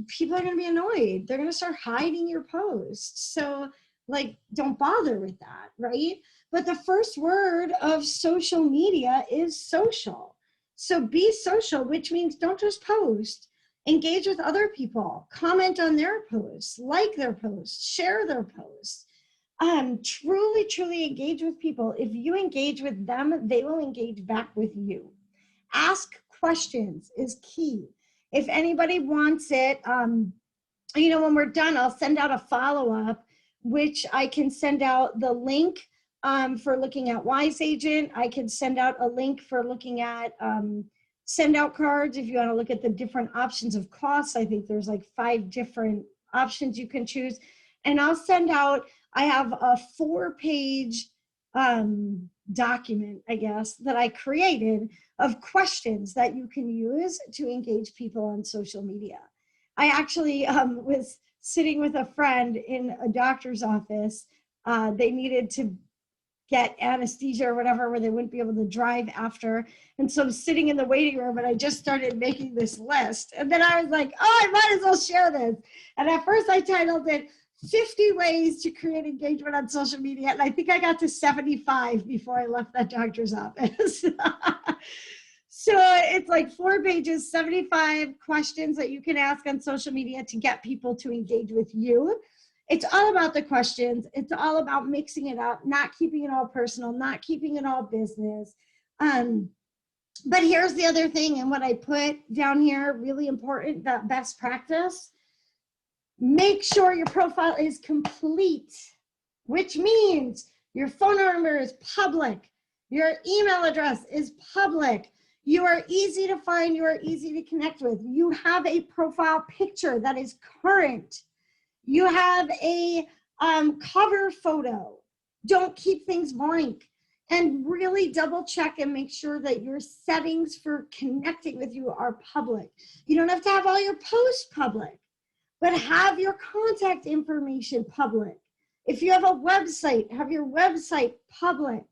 people are going to be annoyed. They're going to start hiding your posts. So like, don't bother with that, right? But the first word of social media is social. So be social, which means don't just post. Engage with other people, comment on their posts, like their posts, share their posts. Truly, truly engage with people. If you engage with them, they will engage back with you. Ask questions is key. If anybody wants it, you know, when we're done, I'll send out a follow-up, which I can send out the link for looking at Wise Agent. I can send out a link for looking at send out cards if you want to look at the different options of costs. I think there's like 5 different options you can choose. And I'll send out, I have a 4-page document, I guess, that I created of questions that you can use to engage people on social media. I actually was sitting with a friend in a doctor's office. They needed to get anesthesia or whatever, where they wouldn't be able to drive after. And so I'm sitting in the waiting room and I just started making this list. And then I was like, oh, I might as well share this. And at first I titled it 50 ways to create engagement on social media. And I think I got to 75 before I left that doctor's office. So it's like 4 pages, 75 questions that you can ask on social media to get people to engage with you. It's all about the questions. It's all about mixing it up, not keeping it all personal, not keeping it all business. But here's the other thing, and what I put down here, really important, that best practice. Make sure your profile is complete, which means your phone number is public, your email address is public, you are easy to find, you are easy to connect with, you have a profile picture that is current, you have a cover photo. Don't keep things blank, and really double check and make sure that your settings for connecting with you are public. You don't have to have all your posts public, but have your contact information public. If you have a website, have your website public.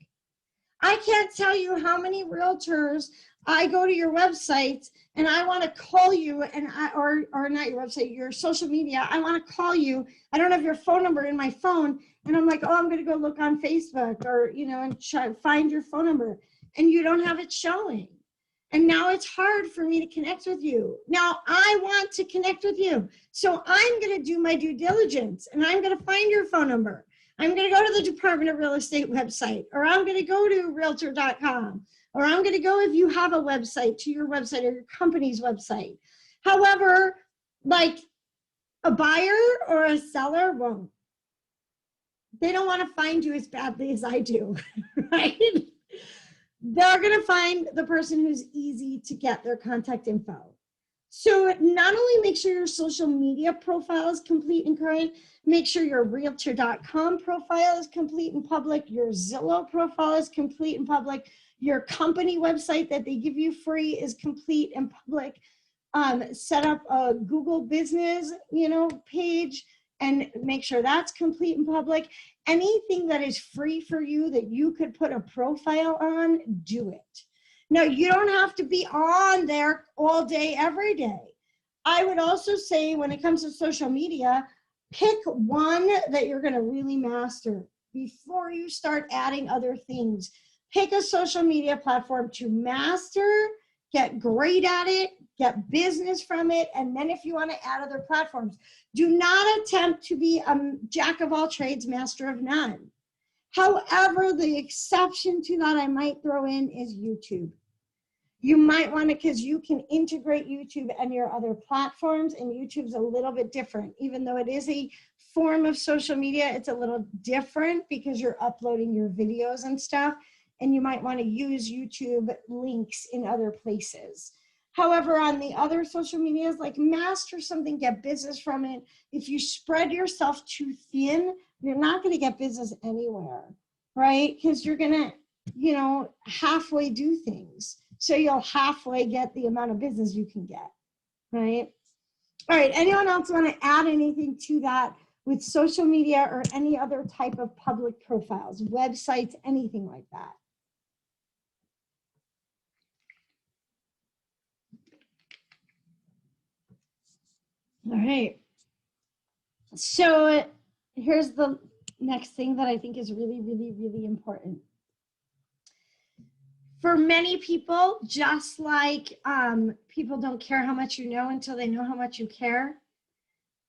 I can't tell you how many realtors I go to your website and I want to call you, and or not your website, your social media. I want to call you. I don't have your phone number in my phone, and I'm like, oh, I'm going to go look on Facebook, or and try find your phone number, and you don't have it showing. And now it's hard for me to connect with you. Now I want to connect with you, so I'm going to do my due diligence, and I'm going to find your phone number. I'm going to go to the Department of Real Estate website, or I'm going to go to Realtor.com, or I'm going to go, if you have a website, to your website or your company's website. However, like a buyer or a seller won't. They don't want to find you as badly as I do, right? They're going to find the person who's easy to get their contact info. So not only make sure your social media profile is complete and current, make sure your Realtor.com profile is complete and public, your Zillow profile is complete and public, your company website that they give you free is complete and public. Set up a Google business, page, and make sure that's complete and public. Anything that is free for you that you could put a profile on, do it. Now, you don't have to be on there all day, every day. I would also say, when it comes to social media, pick one that you're going to really master before you start adding other things. Pick a social media platform to master, get great at it, get business from it, and then if you want to add other platforms, do not attempt to be a jack of all trades, master of none. However, the exception to that I might throw in is YouTube. You might want to, because you can integrate YouTube and your other platforms, and YouTube's a little bit different. Even though it is a form of social media, it's a little different because you're uploading your videos and stuff, and you might want to use YouTube links in other places. However, on the other social medias, like, master something, get business from it. If you spread yourself too thin, you're not going to get business anywhere, right? Because you're going to, halfway do things. So you'll halfway get the amount of business you can get, right? All right, anyone else want to add anything to that with social media or any other type of public profiles, websites, anything like that? All right. So here's the next thing that I think is really, really, really important. For many people, just like people don't care how much you know until they know how much you care,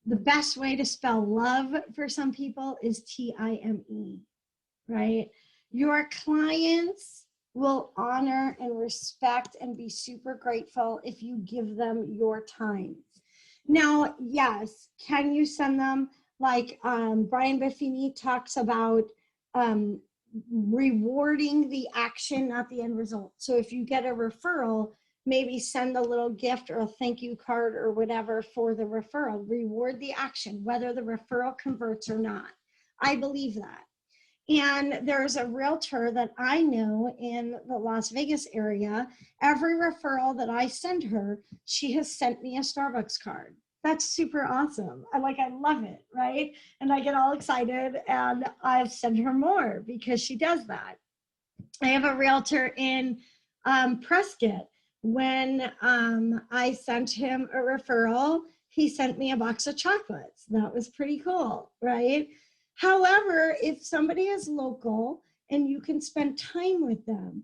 the best way to spell love for some people is T-I-M-E, right? Your clients will honor and respect and be super grateful if you give them your time. Now, yes, can you send them, like Brian Buffini talks about, rewarding the action, not the end result. So if you get a referral, maybe send a little gift or a thank you card or whatever for the referral. Reward the action, whether the referral converts or not. I believe that. And there's a realtor that I know in the Las Vegas area. Every referral that I send her, she has sent me a Starbucks card. That's super awesome. I love it, right? And I get all excited, and I've sent her more because she does that. I have a realtor in Prescott. When I sent him a referral, he sent me a box of chocolates. That was pretty cool, right? However, if somebody is local and you can spend time with them,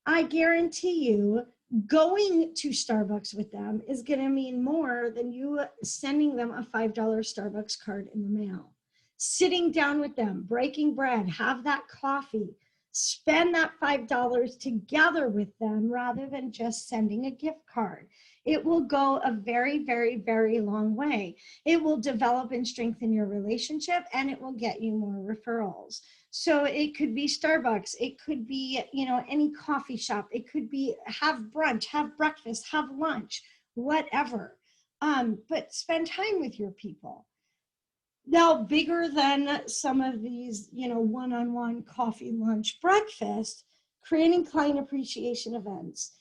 I guarantee you going to Starbucks with them is going to mean more than you sending them a $5 Starbucks card in the mail. Sitting down with them, breaking bread, have that coffee, spend that $5 together with them rather than just sending a gift card. It will go a very, very, very long way. It will develop and strengthen your relationship, and it will get you more referrals. So it could be Starbucks, it could be, you know, any coffee shop, it could be have brunch, have breakfast, have lunch, whatever. But spend time with your people. Now, bigger than some of these, you know, one-on-one coffee, lunch, breakfast, creating client appreciation events.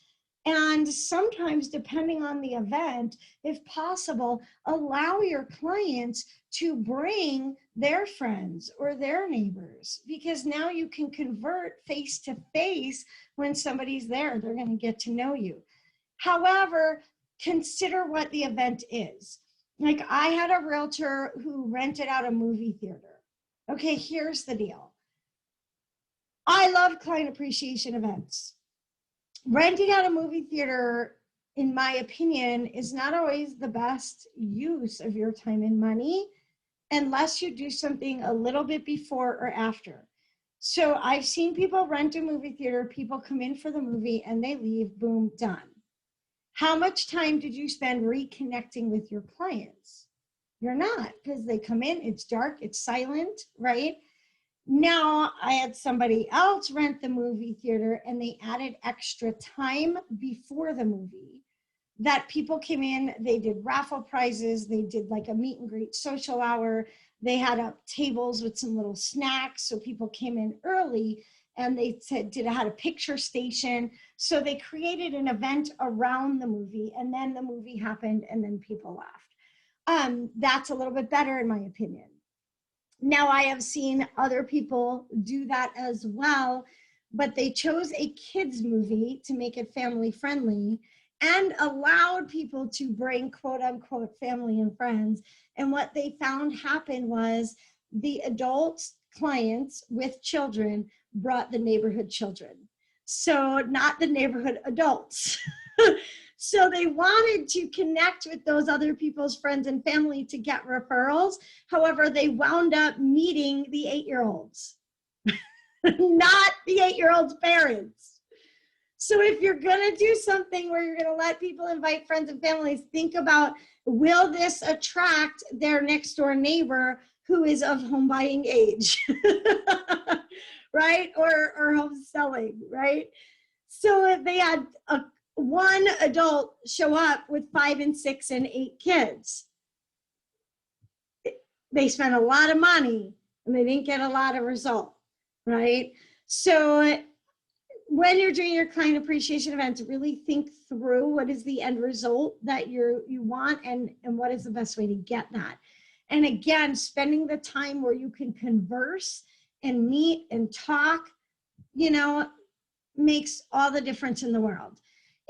And sometimes, depending on the event, if possible, allow your clients to bring their friends or their neighbors, because now you can convert face to face. When somebody's there, they're going to get to know you. However, consider what the event is. Like, I had a realtor who rented out a movie theater. Okay, here's the deal. I love client appreciation events. Renting out a movie theater, in my opinion, is not always the best use of your time and money unless you do something a little bit before or after. So I've seen people rent a movie theater, people come in for the movie and they leave, boom, done. How much time did you spend reconnecting with your clients? You're not, because they come in, it's dark, it's silent, right? Now, I had somebody else rent the movie theater and they added extra time before the movie that people came in, they did raffle prizes, they did like a meet and greet social hour, they had up tables with some little snacks, so people came in early, and they had a picture station. So they created an event around the movie, and then the movie happened and then people left. That's a little bit better in my opinion. Now, I have seen other people do that as well, but they chose a kids movie to make it family friendly and allowed people to bring quote unquote family and friends. And what they found happened was the adults, clients with children, brought the neighborhood children. So not the neighborhood adults. So they wanted to connect with those other people's friends and family to get referrals. However, they wound up meeting the 8-year-olds, not the 8-year-olds' parents. So if you're going to do something where you're going to let people invite friends and families, think about, will this attract their next door neighbor who is of home buying age, right? Or home selling, right? So if they had one adult show up with 5 and 6 and 8 kids, they spent a lot of money and they didn't get a lot of result, right? So when you're doing your client appreciation events, really think through what is the end result that you want, and what is the best way to get that. And again, spending the time where you can converse and meet and talk, you know, makes all the difference in the world.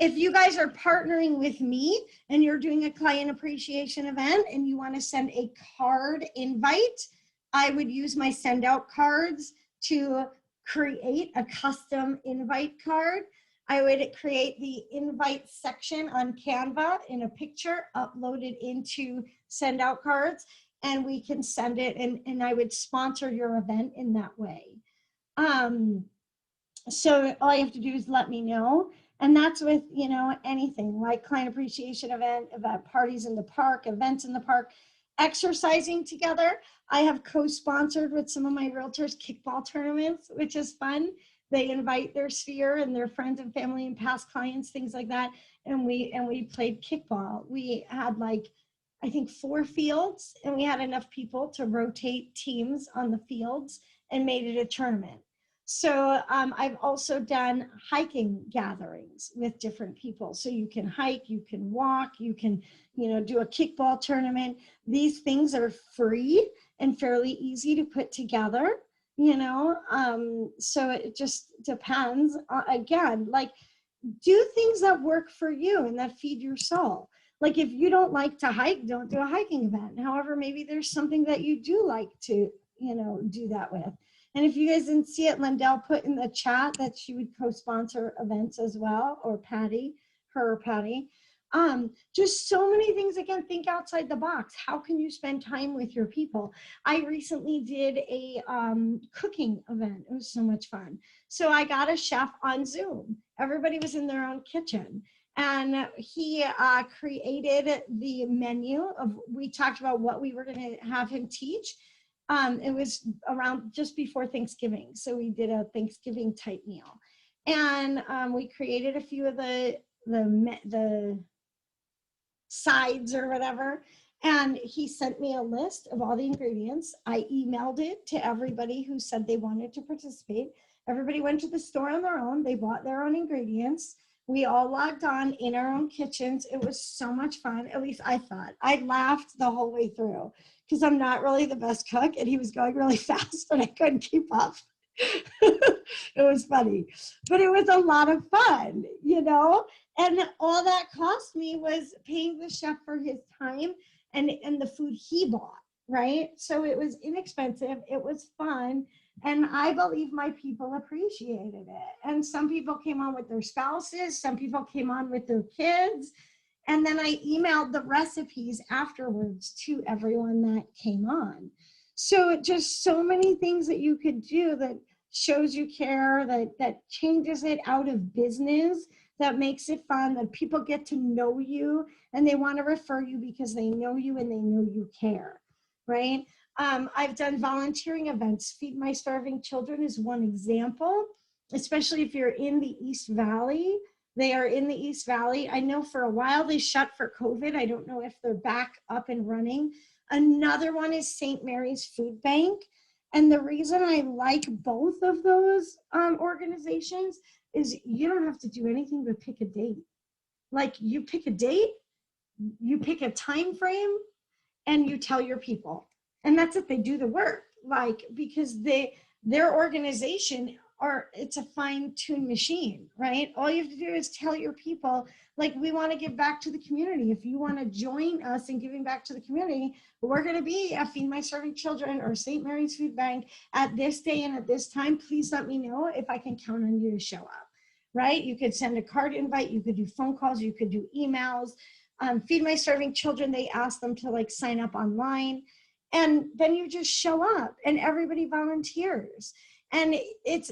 If you guys are partnering with me and you're doing a client appreciation event and you want to send a card invite, I would use my send out cards to create a custom invite card. I would create the invite section on Canva in a picture, upload it into send out cards, and we can send it, and I would sponsor your event in that way. So all you have to do is let me know. And that's with, you know, anything like client appreciation event, parties in the park, events in the park, exercising together. I have co-sponsored with some of my realtors kickball tournaments, which is fun. They invite their sphere and their friends and family and past clients, things like that. And we played kickball. We had like, I think 4 fields, and we had enough people to rotate teams on the fields and made it a tournament. So I've also done hiking gatherings with different people. So you can hike, you can walk, you can, you know, do a kickball tournament. These things are free and fairly easy to put together, you know. So it just depends. Again, like, do things that work for you and that feed your soul. Like, if you don't like to hike, don't do a hiking event. However, maybe there's something that you do like to, you know, do that with. And if you guys didn't see it, Lindell put in the chat that she would co-sponsor events as well, or Patty. her or Patty. Just so many things. Again, think outside the box. How can you spend time with your people? I recently did a cooking event. It was so much fun. So I got a chef on Zoom. Everybody was in their own kitchen. And he created the menu of, we talked about what we were going to have him teach. It was around just before Thanksgiving. So we did a Thanksgiving type meal. And we created a few of the sides or whatever. And he sent me a list of all the ingredients. I emailed it to everybody who said they wanted to participate. Everybody went to the store on their own. They bought their own ingredients. We all logged on in our own kitchens. It was so much fun. At least I thought. I laughed the whole way through because I'm not really the best cook, and he was going really fast and I couldn't keep up. It was funny, but it was a lot of fun, you know? And all that cost me was paying the chef for his time and the food he bought, right? So it was inexpensive. It was fun. And I believe my people appreciated it. And some people came on with their spouses. Some people came on with their kids. And then I emailed the recipes afterwards to everyone that came on. So just so many things that you could do that shows you care, that changes it out of business, that makes it fun, that people get to know you and they want to refer you because they know you and they know you care, right? I've done volunteering events. Feed My Starving Children is one example, especially if you're in the East Valley. They are in the East Valley. I know for a while they shut for COVID. I don't know if they're back up and running. Another one is St. Mary's Food Bank. And the reason I like both of those organizations is you don't have to do anything but pick a date. Like you pick a date, you pick a time frame, and you tell your people. And that's it, they do the work. Like, because their organization it's a fine-tuned machine, right? All you have to do is tell your people, like, we want to give back to the community. If you want to join us in giving back to the community, we're going to be at Feed My Starving Children or St. Mary's Food Bank at this day and at this time. Please let me know if I can count on you to show up, right? You could send a card invite, you could do phone calls, you could do emails. Feed My Starving Children, they ask them to like sign up online, and then you just show up and everybody volunteers. And it's,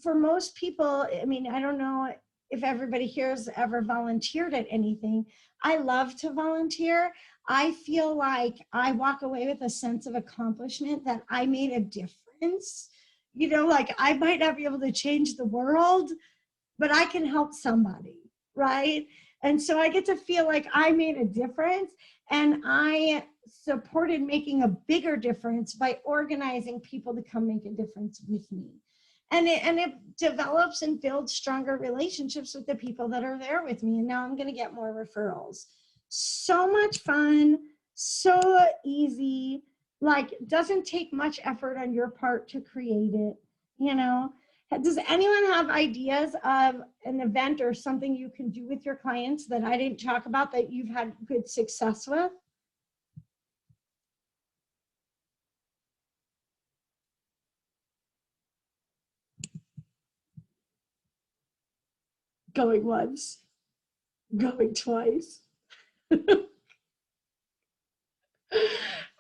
for most people, I mean, I don't know if everybody here has ever volunteered at anything. I love to volunteer. I feel like I walk away with a sense of accomplishment that I made a difference. You know, like I might not be able to change the world, but I can help somebody, right? And so I get to feel like I made a difference, and I supported making a bigger difference by organizing people to come make a difference with me. And it develops and builds stronger relationships with the people that are there with me. And now I'm going to get more referrals. So much fun, so easy, like doesn't take much effort on your part to create it, you know? Does anyone have ideas of an event or something you can do with your clients that I didn't talk about that you've had good success with? Going once, going twice.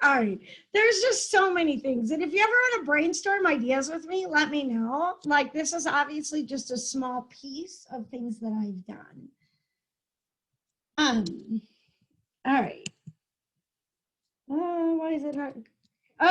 All right, there's just so many things. And if you ever want to brainstorm ideas with me, let me know. Like, this is obviously just a small piece of things that I've done. All right. Why is it not?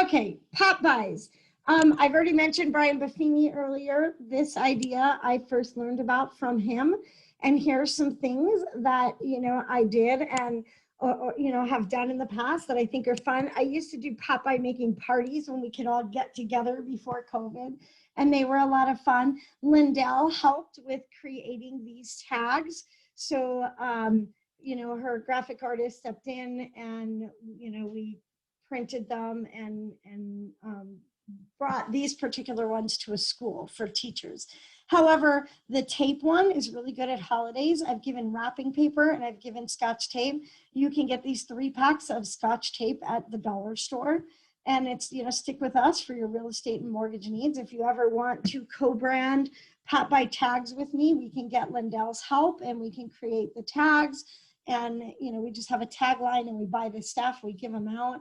Okay, pop buys. I've already mentioned Brian Buffini earlier. This idea I first learned about from him. And here's some things that, you know, I did and or, you know, have done in the past that I think are fun. I used to do pop-by making parties when we could all get together before COVID, and they were a lot of fun. Lindell helped with creating these tags. So, you know, her graphic artist stepped in and, you know, we printed them and brought these particular ones to a school for teachers. However, the tape one is really good at holidays. I've given wrapping paper and I've given Scotch tape. You can get these 3 packs of Scotch tape at the dollar store. And it's, stick with us for your real estate and mortgage needs. If you ever want to co-brand Pop by tags with me, we can get Lindell's help and we can create the tags. And, we just have a tagline and we buy the stuff, we give them out.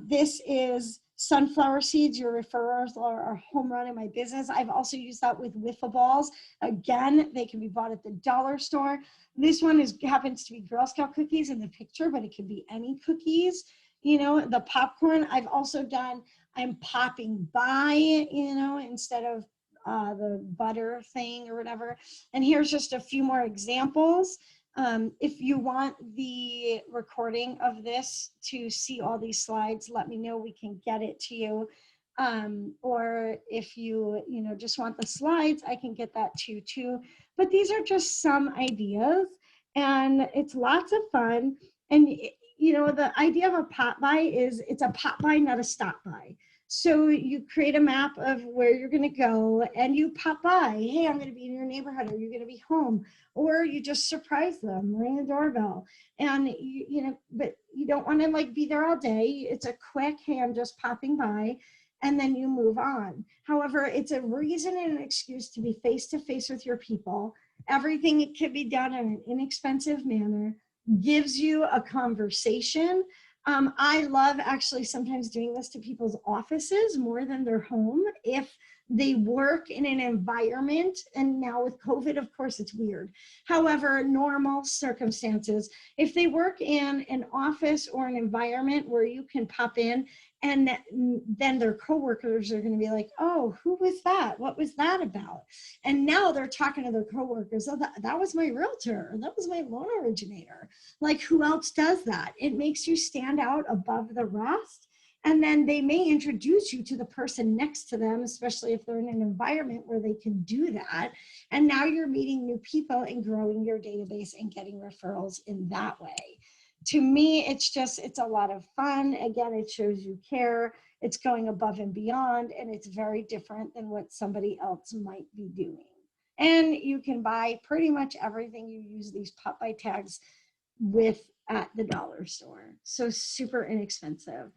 This is sunflower seeds. Your referrals are home run in my business. I've also used that with wiffle balls. Again, they can be bought at the dollar store. This one happens to be Girl Scout cookies in the picture, but it could be any cookies. The popcorn I've also done, I'm popping by, instead of the butter thing or whatever. And here's just a few more examples. If you want the recording of this to see all these slides, let me know, we can get it to you. Or if you, just want the slides, I can get that to you too. But these are just some ideas and it's lots of fun. And the idea of a pop by is it's a pop by, not a stop by. So you create a map of where you're going to go and you pop by. Hey, I'm going to be in your neighborhood. Are you going to be home? Or you just surprise them, ring the doorbell. And, but you don't want to be there all day. It's a quick, hey, I'm just popping by. And then you move on. However, it's a reason and an excuse to be face-to-face with your people. Everything can be done in an inexpensive manner, gives you a conversation. I love actually sometimes doing this to people's offices more than their home. If they work in an environment, and now with COVID, of course, it's weird. However, normal circumstances, if they work in an office or an environment where you can pop in, and then their coworkers are going to be like, oh, who was that? What was that about? And now they're talking to their coworkers. Oh, that was my realtor. Or that was my loan originator. Like, who else does that? It makes you stand out above the rest. And then they may introduce you to the person next to them, especially if they're in an environment where they can do that. And now you're meeting new people and growing your database and getting referrals in that way. To me, it's a lot of fun. Again, it shows you care. It's going above and beyond, and it's very different than what somebody else might be doing. And you can buy pretty much everything you use these pop by tags with at the dollar store. So super inexpensive.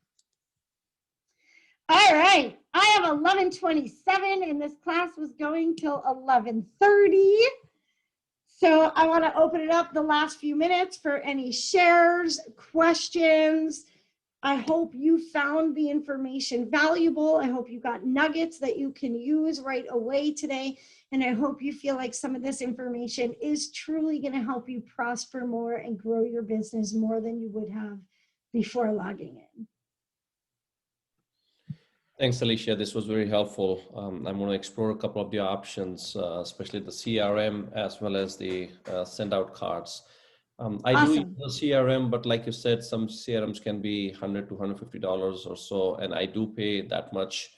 All right, I have 11:27 and this class was going till 11:30. So I want to open it up the last few minutes for any shares, questions. I hope you found the information valuable. I hope you got nuggets that you can use right away today. And I hope you feel like some of this information is truly going to help you prosper more and grow your business more than you would have before logging in. Thanks, Alicia. This was very helpful. I'm going to explore a couple of the options, especially the CRM as well as the send out cards. I do use the CRM, but like you said, some CRMs can be $100 to $150 or so, and I do pay that much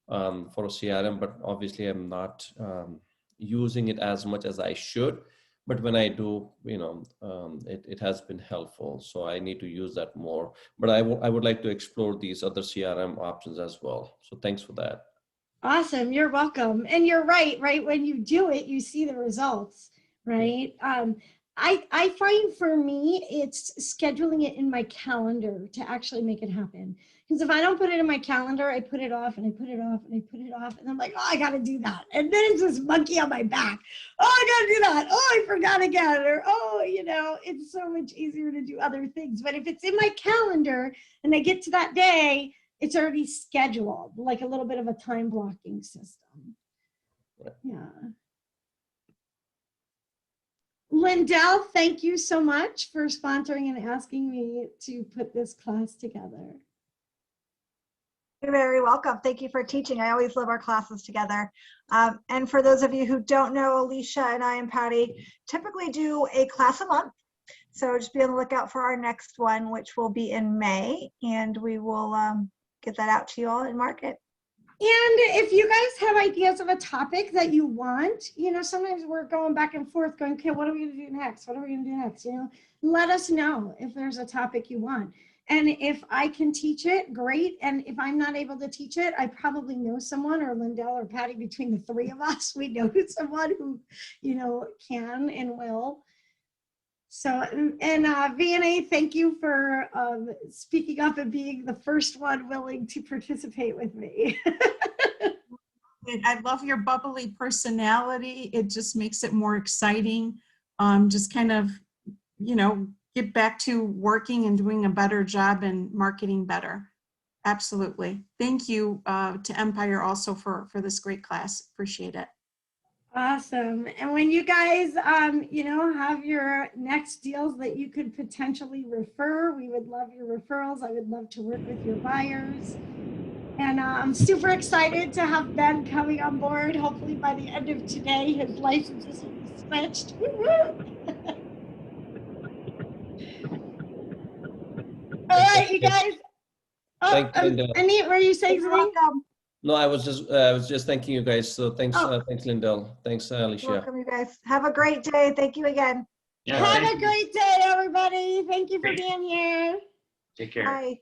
for a CRM, but obviously I'm not using it as much as I should. But when I do, it has been helpful. So I need to use that more. But I would like to explore these other CRM options as well. So thanks for that. Awesome. You're welcome. And you're right? When you do it, you see the results, right? I find for me, it's scheduling it in my calendar to actually make it happen. Because if I don't put it in my calendar, I put it off and I put it off and I put it off. And I'm like, oh, I got to do that. And then it's this monkey on my back. Oh, I got to do that. Oh, I forgot again. Or, oh, it's so much easier to do other things. But if it's in my calendar and I get to that day, it's already scheduled, like a little bit of a time blocking system. Yeah. Lindell, thank you so much for sponsoring and asking me to put this class together. You're very welcome. Thank you for teaching. I always love our classes together. And for those of you who don't know, Alicia and I and Patty typically do a class a month. So just be on the lookout for our next one, which will be in May. And we will get that out to you all and mark it. And if you guys have ideas of a topic that you want, sometimes we're going back and forth going, okay, what are we going to do next? What are we going to do next? Let us know if there's a topic you want. And if I can teach it, great. And if I'm not able to teach it, I probably know someone, or Lindell or Patty, between the three of us, we know someone who, can and will. So, and VNA, thank you for speaking up and being the first one willing to participate with me. I love your bubbly personality. It just makes it more exciting. Just kind of, you know, get back to working and doing a better job and marketing better. Absolutely. Thank you to Empire also for this great class. Appreciate it. Awesome. And when you guys, you know, have your next deals that you could potentially refer, we would love your referrals. I would love to work with your buyers. And I'm super excited to have Ben coming on board. Hopefully by the end of today, his licenses will be switched. All right, you guys. Oh, Thank you, Linda. Anit, were you saying You're something? welcome. No, I was just thanking you guys. So thanks, Oh. thanks, Lindell. Thanks, You're Alicia. welcome, you guys. Have a great day. Thank you again. Yeah, Have thank a you. great day, everybody. Thank you for being here. Take care. Bye.